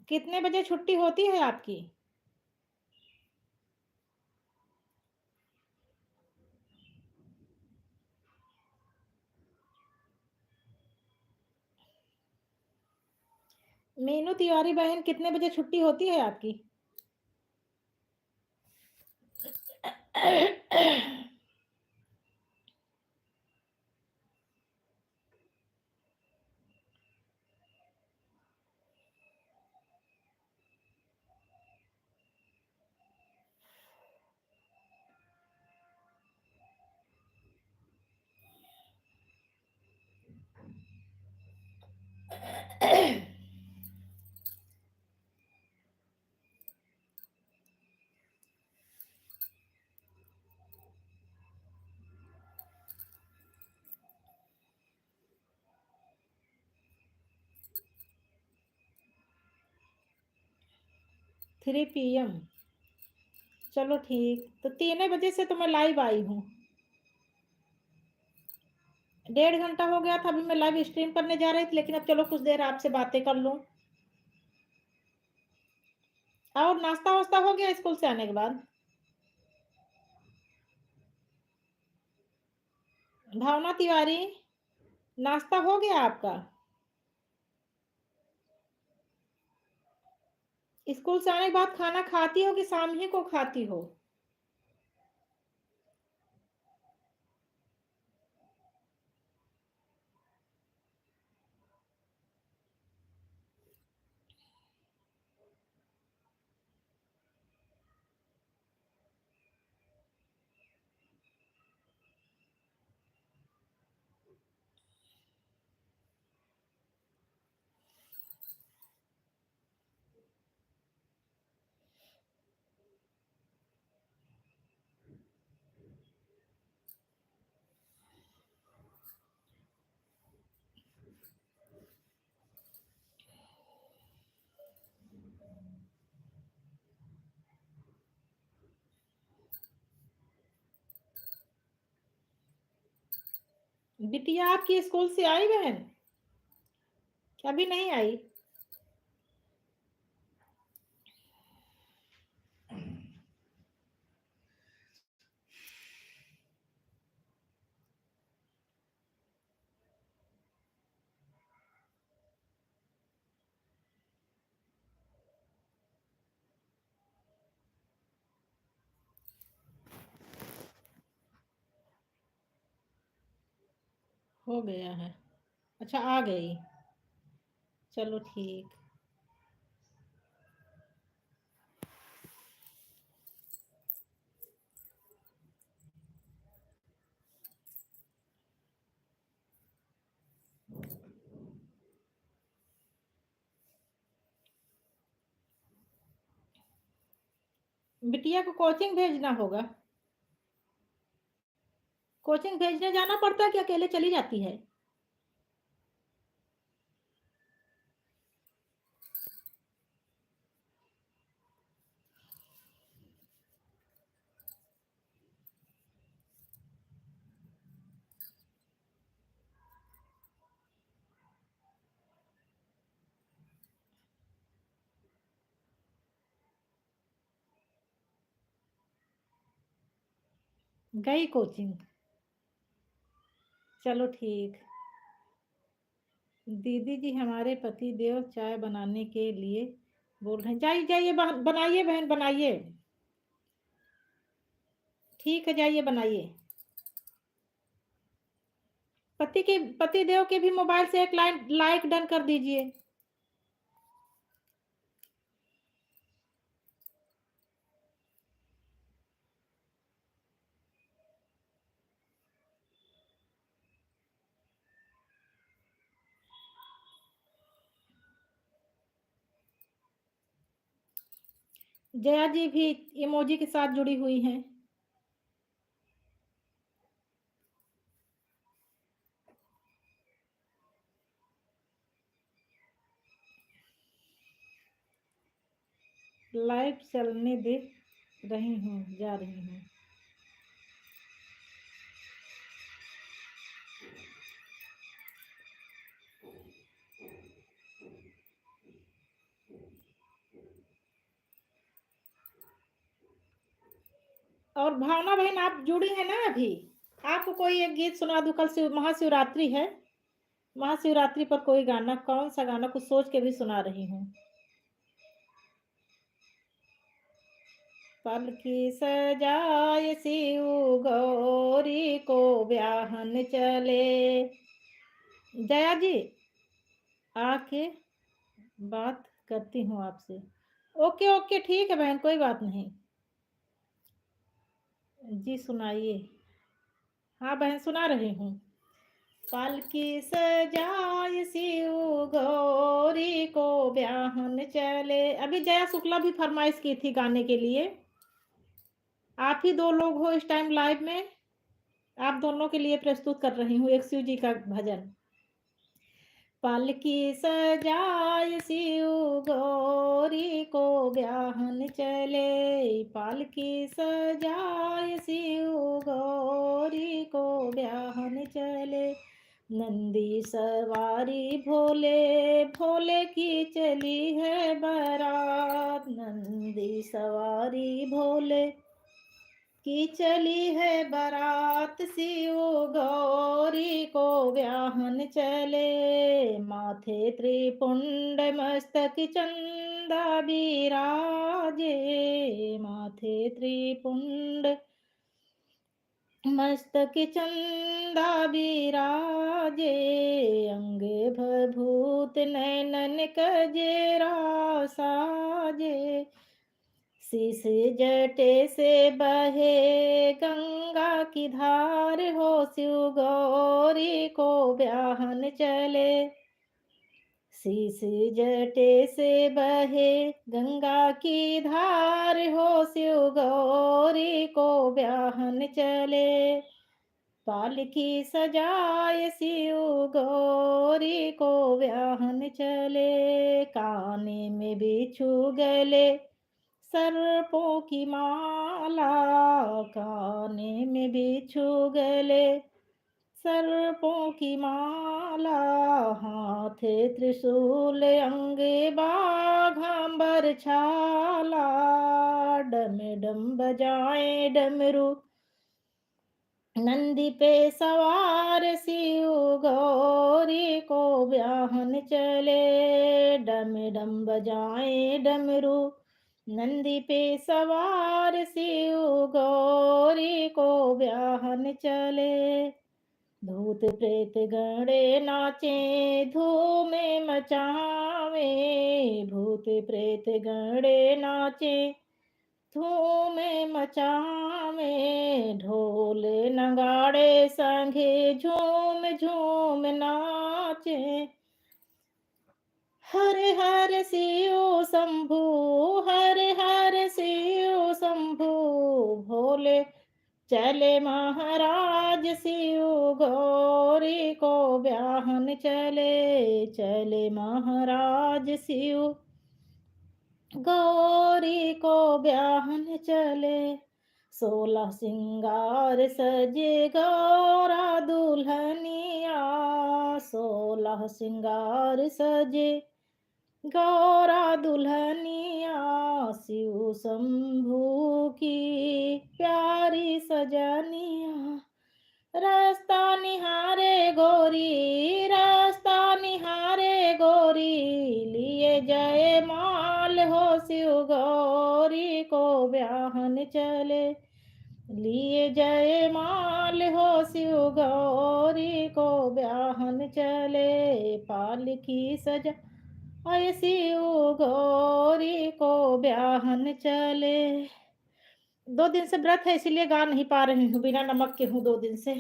कितने बजे छुट्टी होती है आपकी? मीनू तिवारी बहन, कितने बजे छुट्टी होती है आपकी? Three PM। चलो ठीक, तो 3 बजे से तो मैं लाइव आई हूँ। 1.5 घंटा हो गया था, अभी मैं लाइव स्ट्रीम करने जा रही थी, लेकिन अब चलो कुछ देर आपसे बातें कर लूं। और नाश्ता वास्ता हो गया स्कूल से आने के बाद? भावना तिवारी, नाश्ता हो गया आपका? स्कूल से आने के बाद खाना खाती हो कि शाम ही को खाती हो? बिटिया आपकी स्कूल से आई बहन? क्या अभी नहीं आई? हो गया है। अच्छा, आ गई। चलो ठीक। बिटिया को कोचिंग भेजना होगा। कोचिंग भेजने जाना पड़ता है कि अकेले चली जाती है? गई कोचिंग। चलो ठीक। दीदी जी हमारे पति देव चाय बनाने के लिए बोल रहे हैं। जाइए जाइए बनाइए बहन बनाइए। ठीक है जाइए बनाइए। पति देव के भी मोबाइल से एक लाइक डन कर दीजिए। जया जी भी इमोजी के साथ जुड़ी हुई हैं। लाइव चलने दे रही हूँ, जा रही हूँ। और भावना बहन आप जुड़ी हैं ना अभी? आपको कोई एक गीत सुना दूं? कल से महाशिवरात्रि है। महाशिवरात्रि पर कोई गाना, कौन सा गाना कुछ सोच के भी सुना रही हूँ। पलकी सजाए शिव गौरी को ब्याहन चले। जया जी आके बात करती हूँ आपसे। ओके ओके ठीक है बहन, कोई बात नहीं। जी सुनाइए। हाँ बहन सुना रही हूँ। पालकी सजाए शिव गौरी को ब्याहन चले। अभी जया शुक्ला भी फरमाइश की थी गाने के लिए। आप ही दो लोग हो इस टाइम लाइव में। आप दोनों के लिए प्रस्तुत कर रही हूँ एक शिव जी का भजन। पालकी सजाए शिव गौरी को ब्याहन चले। पालकी सजाए शिव गौरी को ब्याहन चले। नंदी सवारी भोले भोले की चली है बारात। नंदी सवारी भोले की चली है बारात। शिव गौरी को ब्याहन चले। माथे त्रिपुंड मस्तक चंदा बिराजे। माथे त्रिपुंड मस्तक चंदा बिराजे। अंग भभूत नैनन कजेरा साजे। शीश जटे से बहे गंगा की धार हो। शिव गौरी को ब्याहन चले। शीश जटे से बहे गंगा की धार हो। शिव गौरी को ब्याहन चले। पालकी सजाए शिव गौरी को ब्याहन चले। काने में बिच्छू गले सर्पों की माला। काने में बिच्छू गले सर्पों की माला। हाथे त्रिशूल अंगे बाघांबर छाला। डम डम बजाए डमरू नंदी पे सवार। शिव गौरी को ब्याहन चले। डम डम बजाए डमरू नंदी पे सवार। शिव गौरी को ब्याहन चले। भूत प्रेत गणे नाचे धूम मचावे। भूत प्रेत गणे नाचे धूम मचावे। ढोल नगाड़े संगे झूम झूम नाचे। हर हर शिव शंभु हर हर शिव शंभु। भोले, चले महाराज शिव गौरी को ब्याहन चले, चले महाराज शिव गौरी को ब्याहन चले। 16 सिंगार सजे गौरा दुल्हनिया, 16 सिंगार सजे गौरा दुल्हनिया, शिव शंभू की प्यारी सजनिया। रास्ता निहारे गोरी, रास्ता निहारे गोरी, लिए जय माल हो शिव गौरी को ब्याहन चले, लिए जय माल हो शिव गौरी को ब्याहन चले। पालकी सजा आए शिव गौरी को ब्याहन चले। 2 दिन से व्रत है इसीलिए गा नहीं पा रही हूँ, बिना नमक के हूँ 2 दिन से।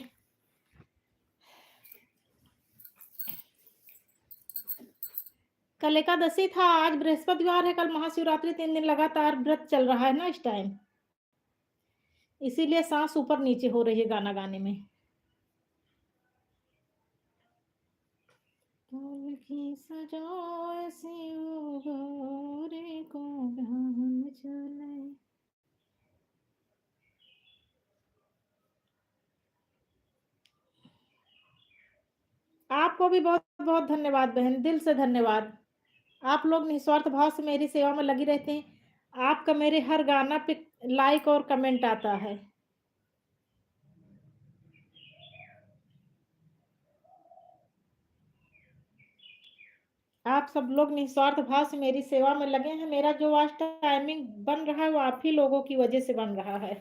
कल एकादशी था, आज बृहस्पतिवार है, कल महाशिवरात्रि, 3 दिन लगातार व्रत चल रहा है ना इस टाइम, इसीलिए सांस ऊपर नीचे हो रही है गाना गाने में। पालकी सजाए शिव गौरी को ब्याहन चले। आपको भी बहुत बहुत धन्यवाद बहन, दिल से धन्यवाद। आप लोग निस्वार्थ भाव से मेरी सेवा में लगी रहते हैं। आपका मेरे हर गाना पे लाइक और कमेंट आता है। आप सब लोग निस्वार्थ भाव से मेरी सेवा में लगे हैं। मेरा जो आज टाइमिंग बन रहा है वो आप ही लोगों की वजह से बन रहा है।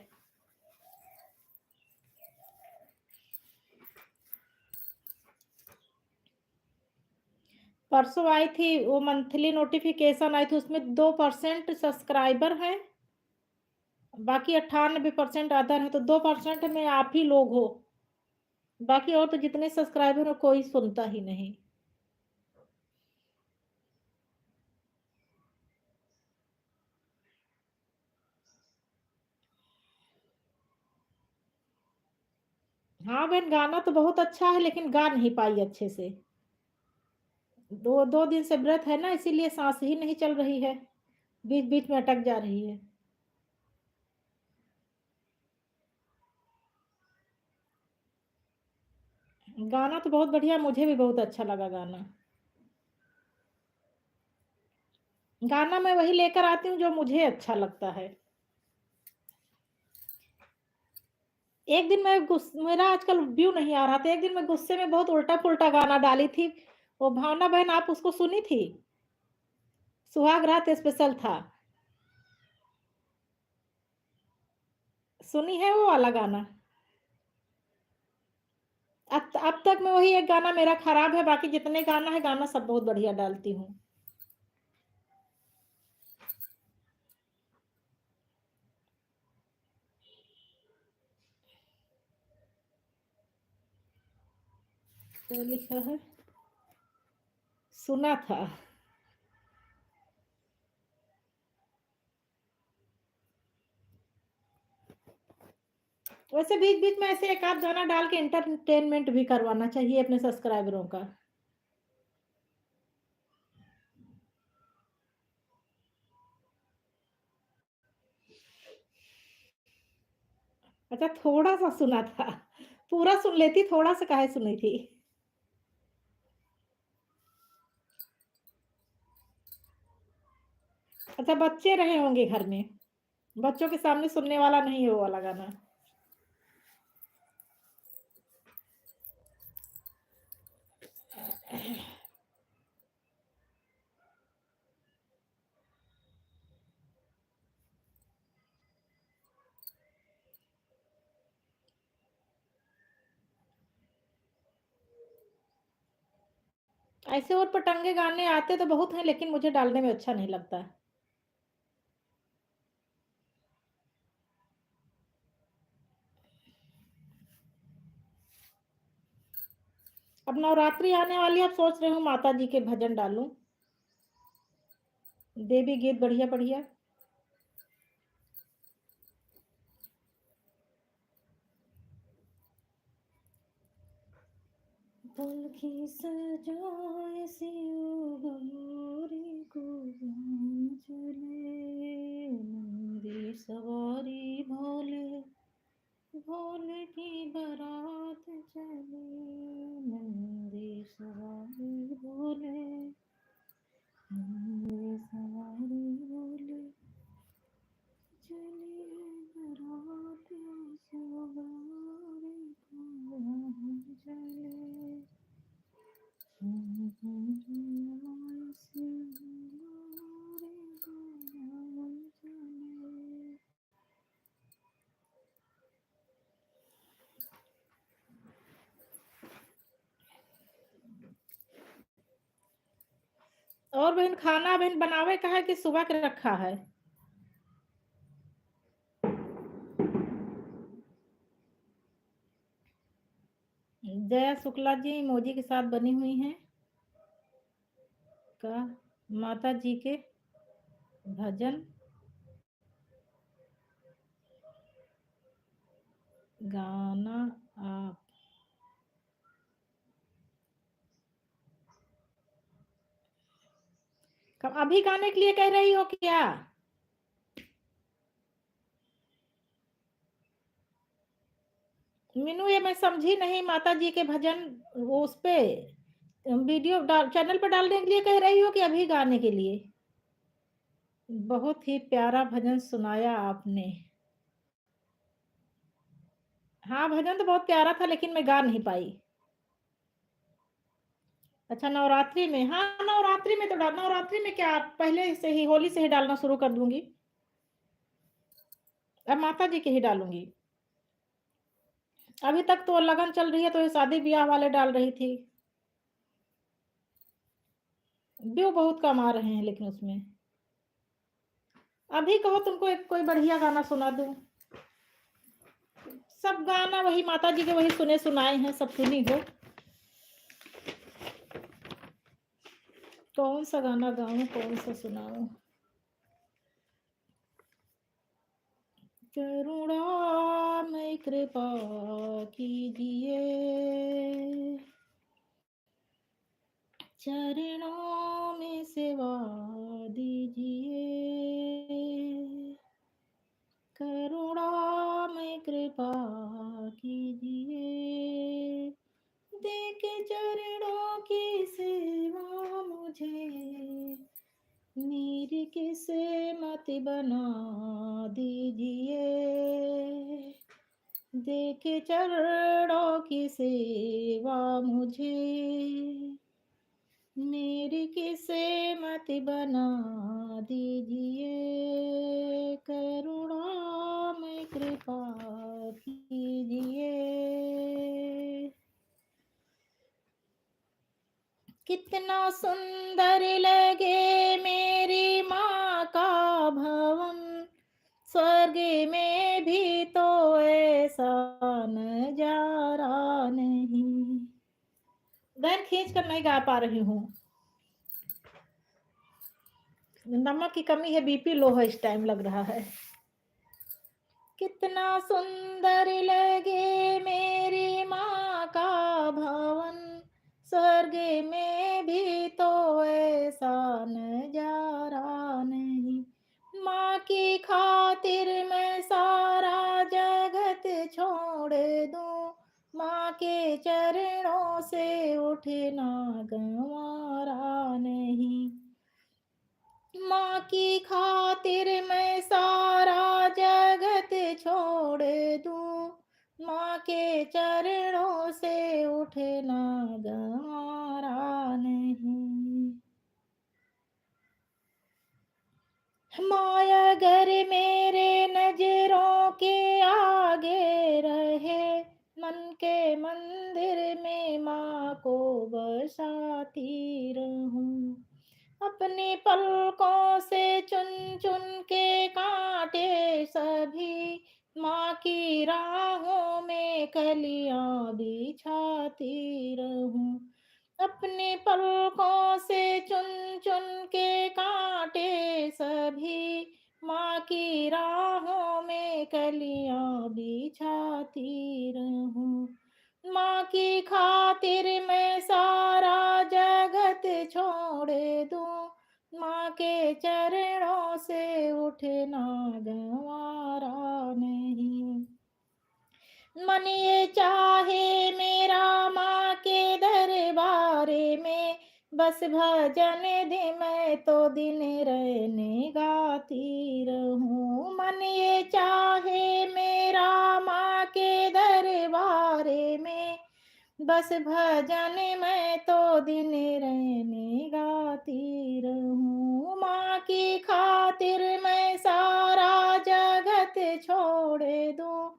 परसों आई थी वो मंथली नोटिफिकेशन आई थी, उसमें 2% सब्सक्राइबर हैं, बाकी 98% अदर है, तो 2% में आप ही लोग हो, बाकी और तो जितने सब्सक्राइबर हो कोई सुनता ही नहीं। हाँ बहन, गाना तो बहुत अच्छा है लेकिन गा नहीं पाई अच्छे से। 2 दिन से व्रत है ना, इसीलिए सांस ही नहीं चल रही है, बीच बीच में अटक जा रही है। गाना तो बहुत बढ़िया, मुझे भी बहुत अच्छा लगा गाना। गाना मैं वही लेकर आती हूँ जो मुझे अच्छा लगता है। एक दिन मेरा आजकल व्यू नहीं आ रहा था, एक दिन मैं गुस्से में बहुत उल्टा पुल्टा गाना डाली थी। वो भावना बहन, आप उसको सुनी थी? सुहाग रात स्पेशल था, सुनी है वो वाला गाना? अब तक में वही एक गाना मेरा खराब है, बाकी जितने गाना है गाना सब बहुत बढ़िया डालती हूँ। तो लिखा है सुना था। वैसे बीच बीच में ऐसे एक आध गाना डाल के एंटरटेनमेंट भी करवाना चाहिए अपने सब्सक्राइबरों का। अच्छा, थोड़ा सा सुना था, पूरा सुन लेती, थोड़ा सा काहे सुनी थी। अच्छा, बच्चे रहे होंगे घर में, बच्चों के सामने सुनने वाला नहीं है वो वाला गाना। ऐसे और पटंगे गाने आते तो बहुत हैं लेकिन मुझे डालने में अच्छा नहीं लगता। अब नवरात्रि आने वाली है, अब सोच रही हूँ माता जी के भजन डालूं, देवी गीत बढ़िया बढ़िया। पलकी सजाए शिव गौरी को गान चले, नंदी सवारी भोले भोले की बारात चले, नंदी सवारी भोले नंदी सवारी भोले चली बारात शिव गौरी को गान चले। और बहन खाना बहन बनावे का है कि सुबह के रखा है? जया शुक्ला जी इमोजी के साथ बनी हुई हैं का माता जी के भजन गाना आप कब अभी गाने के लिए कह रही हो क्या? मीनू ये मैं समझी नहीं, माता जी के भजन वो उस पे वीडियो डाल चैनल पर डालने के लिए कह रही हो कि अभी गाने के लिए? बहुत ही प्यारा भजन सुनाया आपने। हाँ भजन तो बहुत प्यारा था लेकिन मैं गा नहीं पाई। अच्छा नवरात्रि में, हाँ नवरात्रि में तो नवरात्रि में क्या पहले से ही होली से ही डालना शुरू कर दूंगी। अब माता जी के ही डालूंगी। अभी तक तो लगन चल रही है तो ये शादी ब्याह वाले डाल रही थी। व्यू बहुत कम आ रहे हैं लेकिन उसमें। अभी कहो तुमको एक कोई बढ़िया गाना सुना दूं। सब गाना वही माता जी के वही सुने सुनाए हैं, सब सुनी हो। कौन सा गाना गाऊं, कौन सा सुनाऊं? करुणामय कृपा कीजिए, चरणों में सेवा दीजिए, करुणामय कृपा कीजिए, देके चरणों की सेवा मुझे, मेरी किसे मत बना दीजिए, देके चरणों की सेवा मुझे, मेरी किसे मत बना दीजिए, करुणामय कृपा कीजिए। कितना सुंदर लगे मेरी माँ का भवन, स्वर्ग में भी तो ऐसा नजारा नहीं। बहन खींच कर नहीं गा पा रही हूँ, नमक की कमी है, बीपी लो है इस टाइम लग रहा है। कितना सुंदर लगे मेरी माँ का भवन, स्वर्ग में भी तो ऐसा नजारा नहीं। माँ की खातिर मैं सारा जगत छोड़ दूं, माँ के चरणों से उठना गंवारा नहीं। माँ की खातिर मैं सारा जगत छोड़ दूं, माँ के चरणों से उठना गंवारा नहीं। माया घर मेरे नजरों के आगे रहे, मन के मंदिर में माँ को बसाती रहूं, अपनी पलकों से चुन चुन के कांटे सभी, माँ की राहों में कलियां बिछाती रहूं, अपनी पलकों से चुन चुन के कांटे सभी, माँ की राहों में कलियां बिछाती रहूं, माँ की खातिर मैं सारा जगत छोड़ दूँ, माँ के चरणों से उठना गंवारा नहीं। मन ये चाहे मेरा माँ के दरबारे में, बस भजन दे मैं तो दिन रहने गाती रहूं। मन ये चाहे मेरा माँ के दरबारे में, बस भजन मैं तो दिन रहने गाती रहूं। माँ की खातिर मैं सारा जगत छोड़ दूं,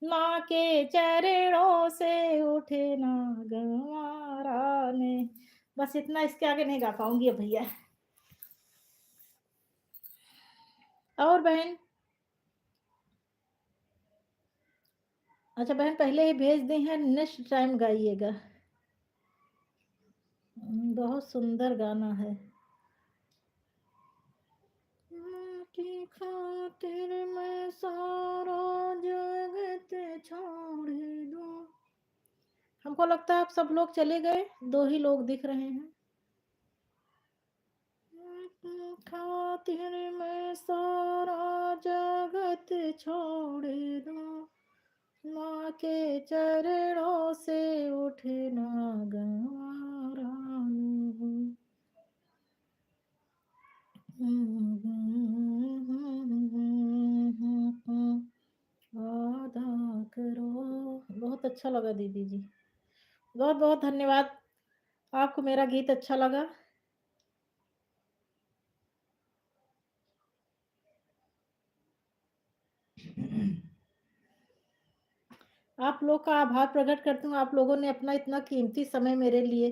माँ के चरणों से उठना गंवारा ने। बस इतना, इसके आगे नहीं गा पाऊंगी अब भैया। और बहन, अच्छा बहन पहले ही भेज दी है, नेक्स्ट टाइम गाइएगा। बहुत सुंदर गाना है। माँ की खातिर मैं सारा जगत छोड़ दूं। हमको लगता है आप सब लोग चले गए, 2 ही लोग दिख रहे हैं। माँ की खातिर मैं सारा जगत छोड़ दूं, माँ के चरणों से उठना गंवारा नहीं। वादा करो। बहुत अच्छा लगा दीदी जी, बहुत बहुत धन्यवाद। आपको मेरा गीत अच्छा लगा? आप लोग का आभार प्रकट करती हूँ, आप लोगों ने अपना इतना कीमती समय मेरे लिए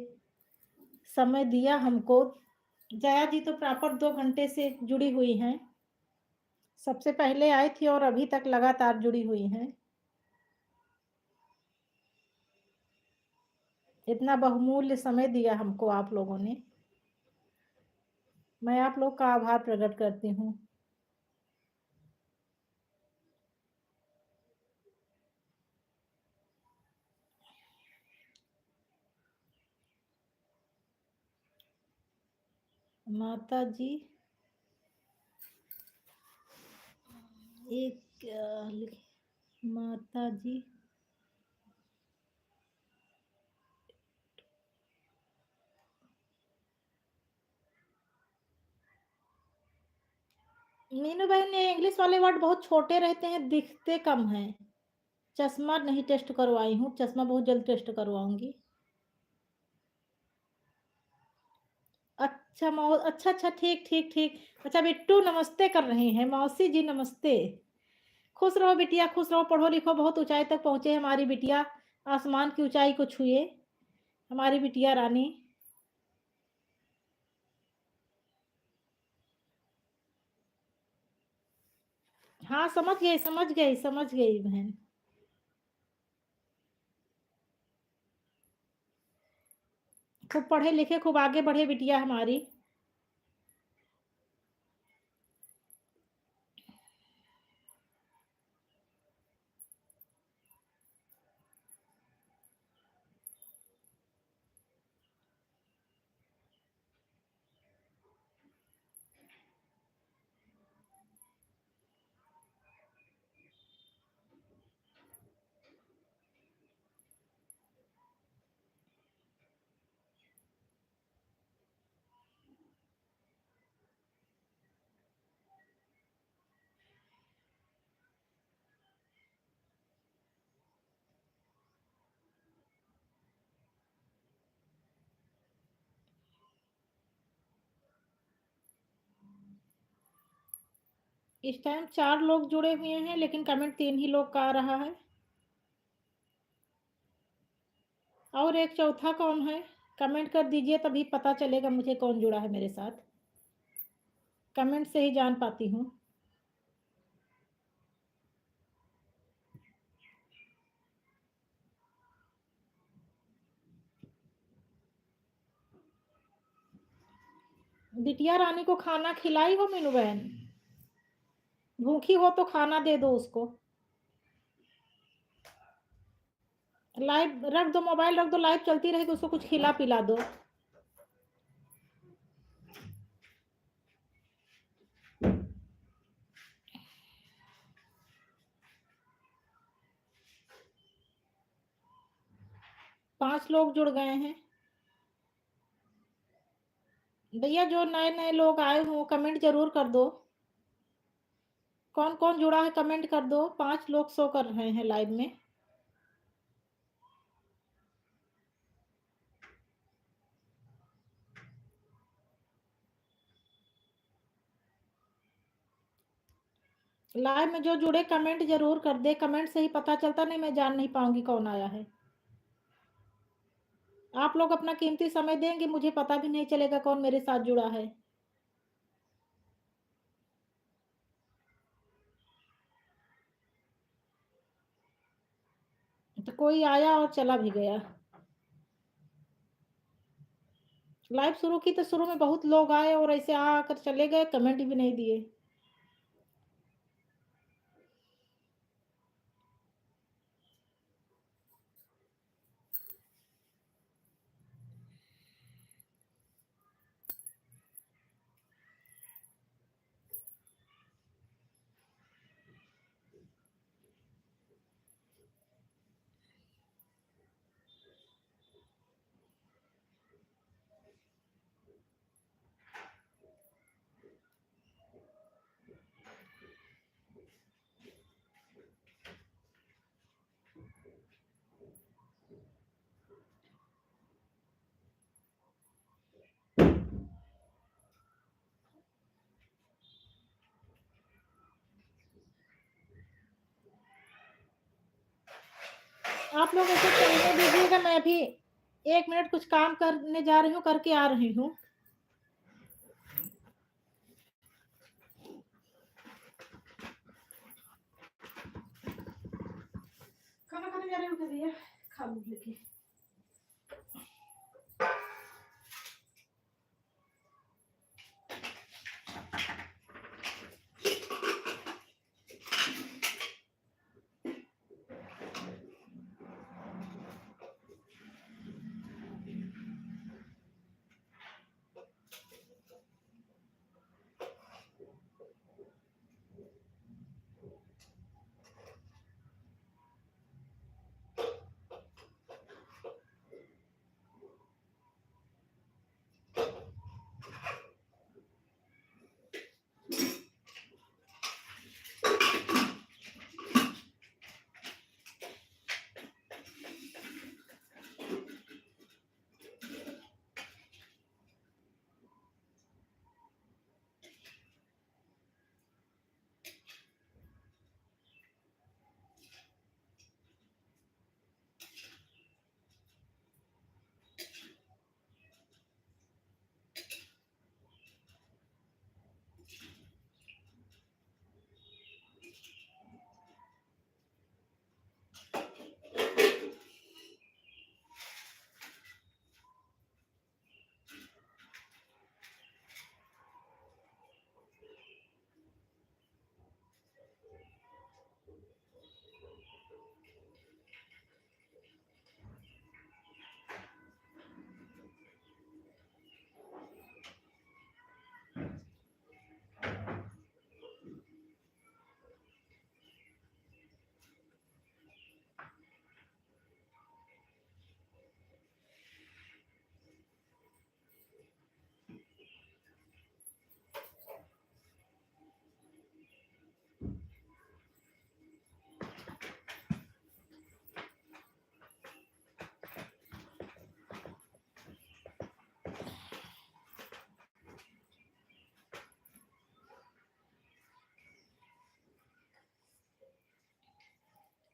समय दिया हमको। जया जी तो प्रॉपर 2 घंटे से जुड़ी हुई हैं, सबसे पहले आई थी और अभी तक लगातार जुड़ी हुई हैं। इतना बहुमूल्य समय दिया हमको आप लोगों ने, मैं आप लोग का आभार प्रकट करती हूँ। माता जी, एक माता जी, मीनू बहन ये इंग्लिश वाले वर्ड बहुत छोटे रहते हैं, दिखते कम हैं। चश्मा नहीं टेस्ट करवाई हूँ, चश्मा बहुत जल्द टेस्ट करवाऊंगी। अच्छा अच्छा अच्छा, ठीक ठीक ठीक। अच्छा बिट्टू नमस्ते कर रही हैं, मौसी जी नमस्ते। खुश रहो बिटिया, खुश रहो, पढ़ो लिखो, बहुत ऊंचाई तक पहुंचे हमारी बिटिया, आसमान की ऊंचाई को छुए हमारी बिटिया रानी। हाँ समझ गई समझ गई समझ गई बहन। खूब पढ़े लिखे, खूब आगे बढ़े बिटिया हमारी। इस टाइम 4 लोग जुड़े हुए हैं, लेकिन कमेंट 3 ही लोग का आ रहा है। और एक चौथा कौन है? कमेंट कर दीजिए, तभी पता चलेगा मुझे कौन जुड़ा है मेरे साथ। कमेंट से ही जान पाती हूँ। बिटिया रानी को खाना खिलाई हो मीनू बहन? भूखी हो तो खाना दे दो उसको। लाइव रख दो, मोबाइल रख दो, लाइव चलती रहेगी, उसको कुछ खिला पिला दो। पांच लोग जुड़ गए हैं भैया। जो नए नए लोग आए हो कमेंट जरूर कर दो। कौन कौन जुड़ा है कमेंट कर दो। 5 लोग शो कर रहे हैं लाइव में। लाइव में जो जुड़े कमेंट जरूर कर दे। कमेंट से ही पता चलता, नहीं मैं जान नहीं पाऊंगी कौन आया है। आप लोग अपना कीमती समय देंगे, मुझे पता भी नहीं चलेगा कौन मेरे साथ जुड़ा है। तो कोई आया और चला भी गया। लाइव शुरू की तो शुरू में बहुत लोग आए और ऐसे आकर चले गए, कमेंट भी नहीं दिए। आप लोग ऐसे चलने दीजिएगा, मैं अभी 1 मिनट कुछ काम करने जा रही हूँ, करके आ रही हूँ। खाना खाने जा रही हूँ भैया, खा लूँ लेके।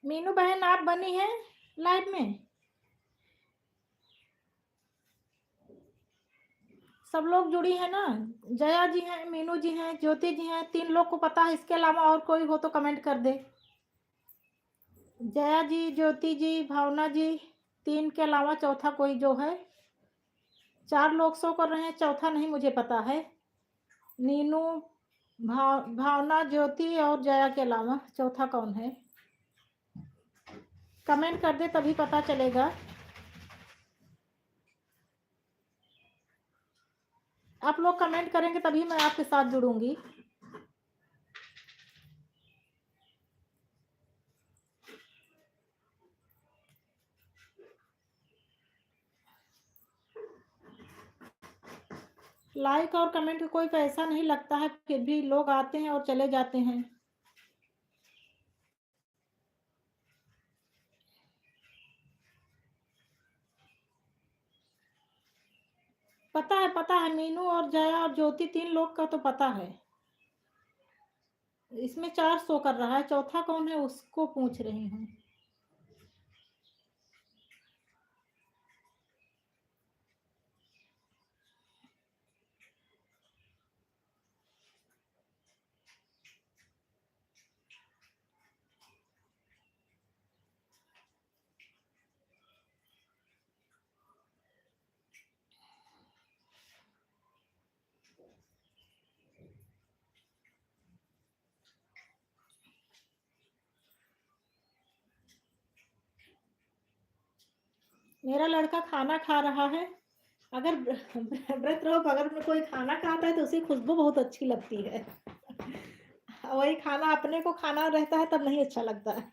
मीनू बहन आप बनी हैं लाइव में? सब लोग जुड़ी है ना? जया जी हैं, मीनू जी हैं, ज्योति जी हैं, 3 लोग को पता है। इसके अलावा और कोई हो तो कमेंट कर दे। जया जी, ज्योति जी, भावना जी, 3 के अलावा चौथा कोई जो है। 4 लोग शो कर रहे हैं, चौथा नहीं मुझे पता है। नीनू, भावना, ज्योति और जया के अलावा चौथा कौन है? कमेंट कर दे तभी पता चलेगा। आप लोग कमेंट करेंगे तभी मैं आपके साथ जुड़ूंगी। लाइक और कमेंट का कोई पैसा नहीं लगता है, फिर भी लोग आते हैं और चले जाते हैं। पता है मीनू और जया और ज्योति 3 लोग का तो पता है। इसमें 4 शो कर रहा है, चौथा कौन है उसको पूछ रही हूँ। मेरा लड़का खाना खा रहा है। अगर व्रत रहो बगल में कोई खाना खाता है तो उसकी खुशबू बहुत अच्छी लगती है। वही खाना अपने को खाना रहता है तब नहीं अच्छा लगता है।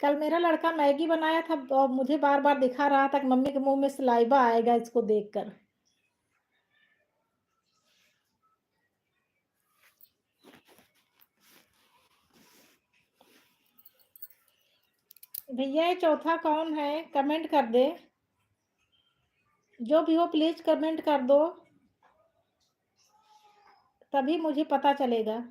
कल मेरा लड़का मैगी बनाया था और मुझे बार बार दिखा रहा था कि मम्मी के मुंह में सलाइवा आएगा इसको देखकर। भैया ये चौथा कौन है कमेंट कर दे। जो भी हो प्लीज कमेंट कर दो तभी मुझे पता चलेगा।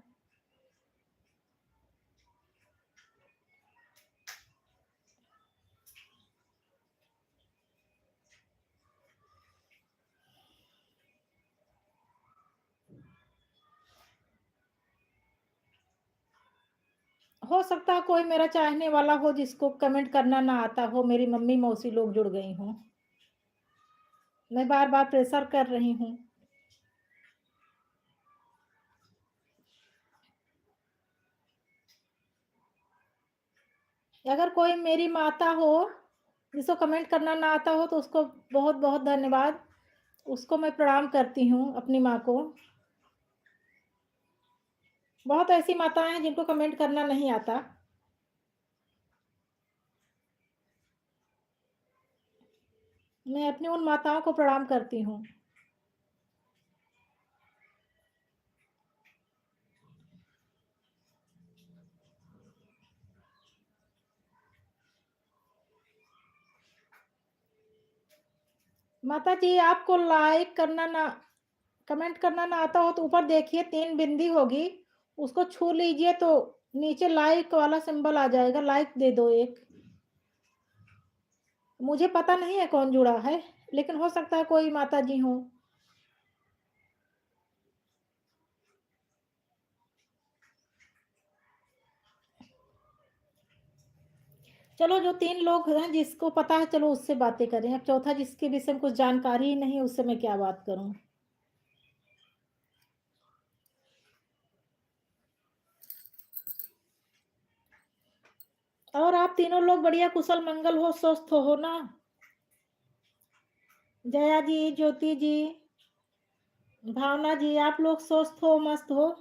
हो सकता है कोई मेरा चाहने वाला हो जिसको कमेंट करना ना आता हो, मेरी मम्मी मौसी लोग जुड़ गई हूँ। मैं बार बार प्रेशर कर रही हूँ। अगर कोई मेरी माता हो जिसको कमेंट करना ना आता हो तो उसको बहुत बहुत धन्यवाद। उसको मैं प्रणाम करती हूँ अपनी माँ को। बहुत ऐसी माताएं हैं जिनको कमेंट करना नहीं आता। मैं अपनी उन माताओं को प्रणाम करती हूँ। माता जी आपको लाइक करना ना कमेंट करना ना आता हो तो ऊपर देखिए 3 बिंदी होगी, उसको छू लीजिए तो नीचे लाइक वाला सिंबल आ जाएगा, लाइक दे दो एक। मुझे पता नहीं है कौन जुड़ा है, लेकिन हो सकता है कोई माता जी हो। चलो जो 3 लोग हैं जिसको पता है चलो उससे बातें करें। अब चौथा जिसके विषय में कुछ जानकारी ही नहीं उससे मैं क्या बात करूं। और आप तीनों लोग बढ़िया कुशल मंगल हो, स्वस्थ हो ना। जया जी, ज्योति जी, भावना जी, आप लोग स्वस्थ हो, मस्त हो।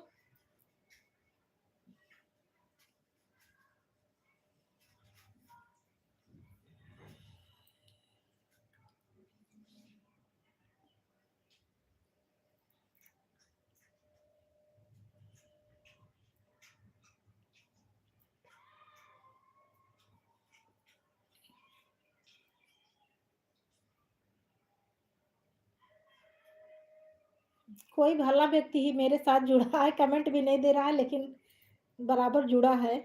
कोई भला व्यक्ति ही मेरे साथ जुड़ा है, कमेंट भी नहीं दे रहा है लेकिन बराबर जुड़ा है।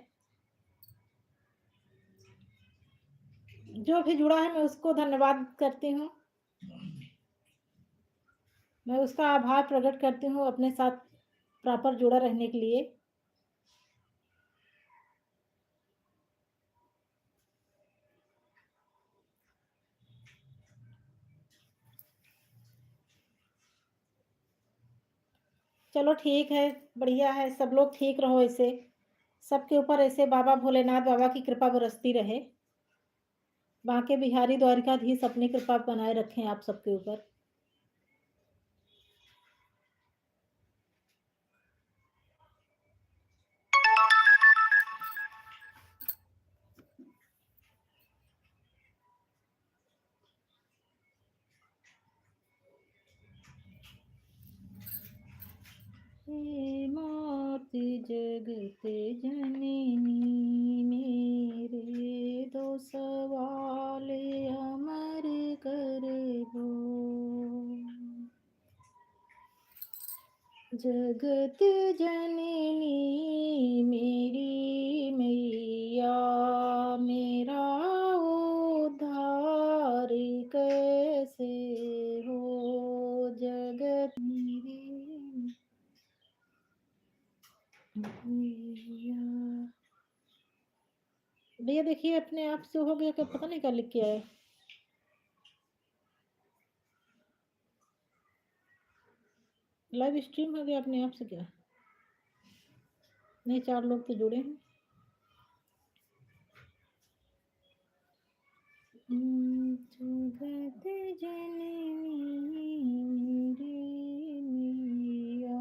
जो भी जुड़ा है मैं उसको धन्यवाद करती हूँ। मैं उसका आभार प्रकट करती हूँ अपने साथ प्रॉपर जुड़ा रहने के लिए। चलो ठीक है, बढ़िया है, सब लोग ठीक रहो ऐसे। सबके ऊपर ऐसे बाबा भोलेनाथ बाबा की कृपा बरसती रहे। बांके बिहारी द्वारिकाधीश अपनी कृपा बनाए रखें आप सबके ऊपर। हे माते जगत जननी मेरे दो सवाल अमर कर दो। जगत जननी मेरी मैया मेरा उद्धार कैसे हो। जगत मेरी मैया। भैया देखिए अपने आप से हो गया क्या, पता नहीं क्या लिख के आया। लाइव स्ट्रीम हो गया अपने आप से क्या। नहीं 4 लोग तो जुड़े हैं। जगत जननी मेरी मैया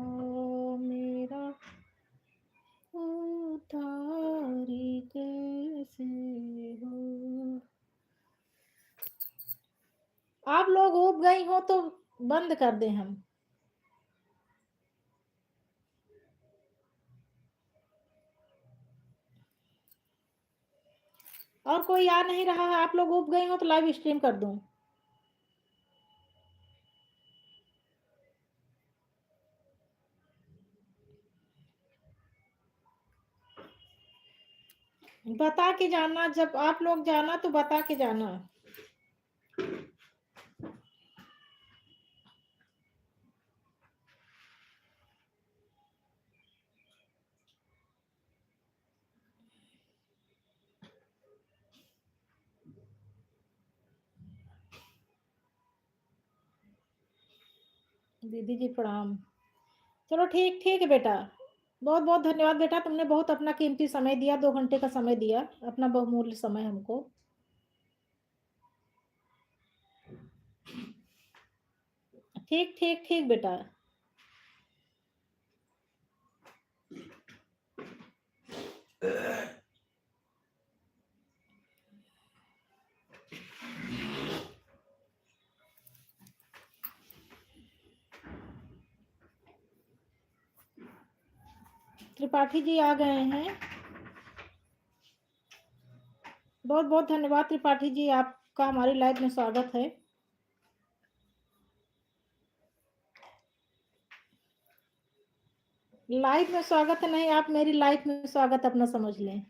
मेरा उद्धार कैसे हो। आप लोग ऊब गई हो तो बंद कर दें हम। और कोई आ नहीं रहा है, आप लोग ऊब गई हो तो लाइव स्ट्रीम कर दूं। बता के जाना, जब आप लोग जाना तो बता के जाना। दीदी जी प्रणाम। चलो ठीक ठीक है बेटा। बहुत बहुत धन्यवाद बेटा, तुमने बहुत अपना कीमती समय दिया, 2 घंटे का समय दिया, अपना बहुमूल्य समय हमको। ठीक ठीक ठीक बेटा। त्रिपाठी जी आ गए हैं। बहुत बहुत धन्यवाद त्रिपाठी जी, आपका हमारी लाइफ में स्वागत है। लाइफ में स्वागत है नहीं, आप मेरी लाइफ में स्वागत अपना समझ लें।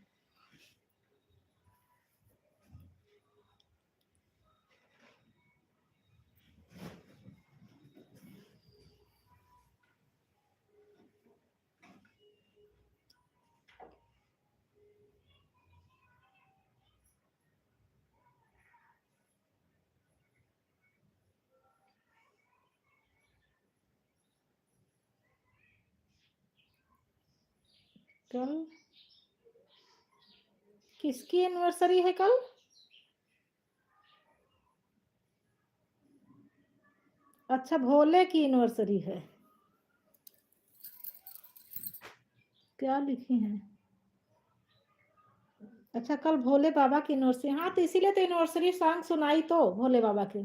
कल किसकी एनिवर्सरी है कल। अच्छा भोले की एनिवर्सरी है। क्या लिखी है। अच्छा कल भोले बाबा की एनिवर्सरी, हाँ तो इसीलिए तो एनिवर्सरी सॉन्ग सुनाई तो भोले बाबा के।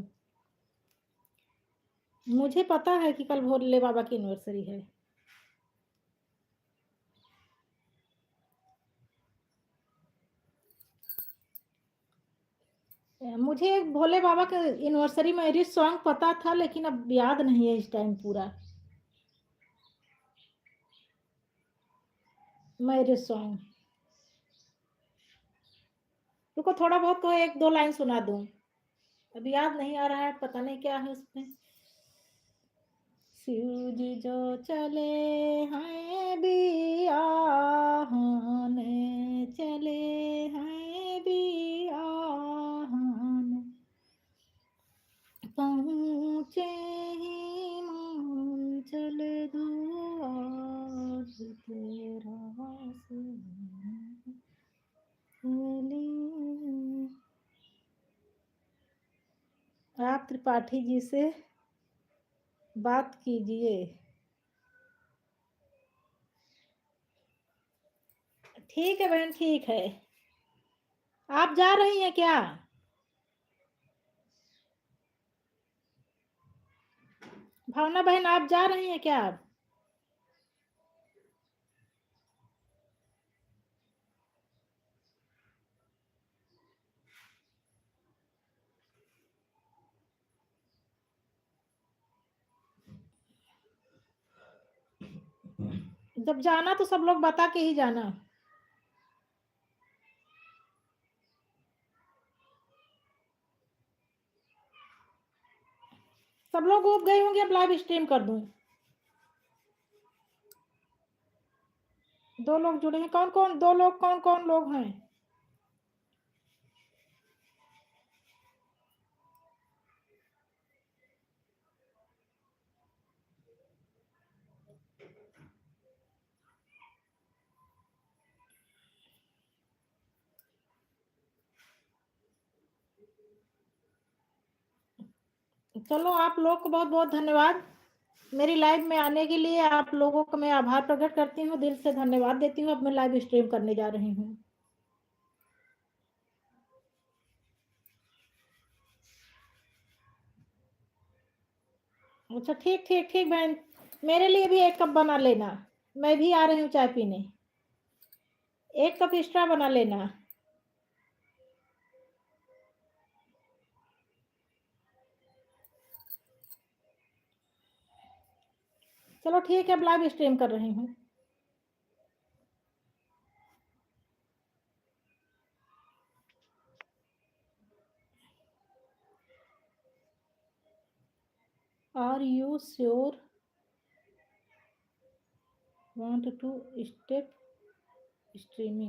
मुझे पता है कि कल भोले बाबा की एनिवर्सरी है। मुझे भोले बाबा का एनिवर्सरी मैरिज सॉन्ग पता था, लेकिन अब याद नहीं है इस टाइम पूरा मैरिज सॉन्ग। रुको थोड़ा बहुत को 1-2 लाइन सुना दूं। अब याद नहीं आ रहा है, पता नहीं क्या है उसमें। शिव जी जो चले हैं बियाहन, चले हैं बियाहन, पहुँचे ही मंचल दुआर। अनुराग त्रिपाठी जी से बात कीजिए। ठीक है बहन, ठीक है। आप जा रही हैं क्या? भावना बहन, आप जा रही हैं क्या अब? जब जाना तो सब लोग बता के ही जाना। सब लोग उब गए होंगे, अब लाइव स्ट्रीम कर दूं। 2 लोग जुड़े हैं। कौन-कौन 2 लोग, कौन-कौन लोग हैं? चलो, आप लोग को बहुत-बहुत धन्यवाद। मेरी लाइव में आने के लिए आप लोगों को मैं आभार प्रकट करती हूँ, दिल से धन्यवाद देती हूँ। अब मैं लाइव स्ट्रीम करने जा रही हूँ। अच्छा, ठीक, ठीक, ठीक बहन। मेरे लिए भी 1 कप बना लेना। मैं भी आ रही हूँ चाय पीने। 1 कप एक्स्ट्रा बना लेना। चलो ठीक है, अब लाइव स्ट्रीम कर रही हूँ। Are you sure want to step streaming?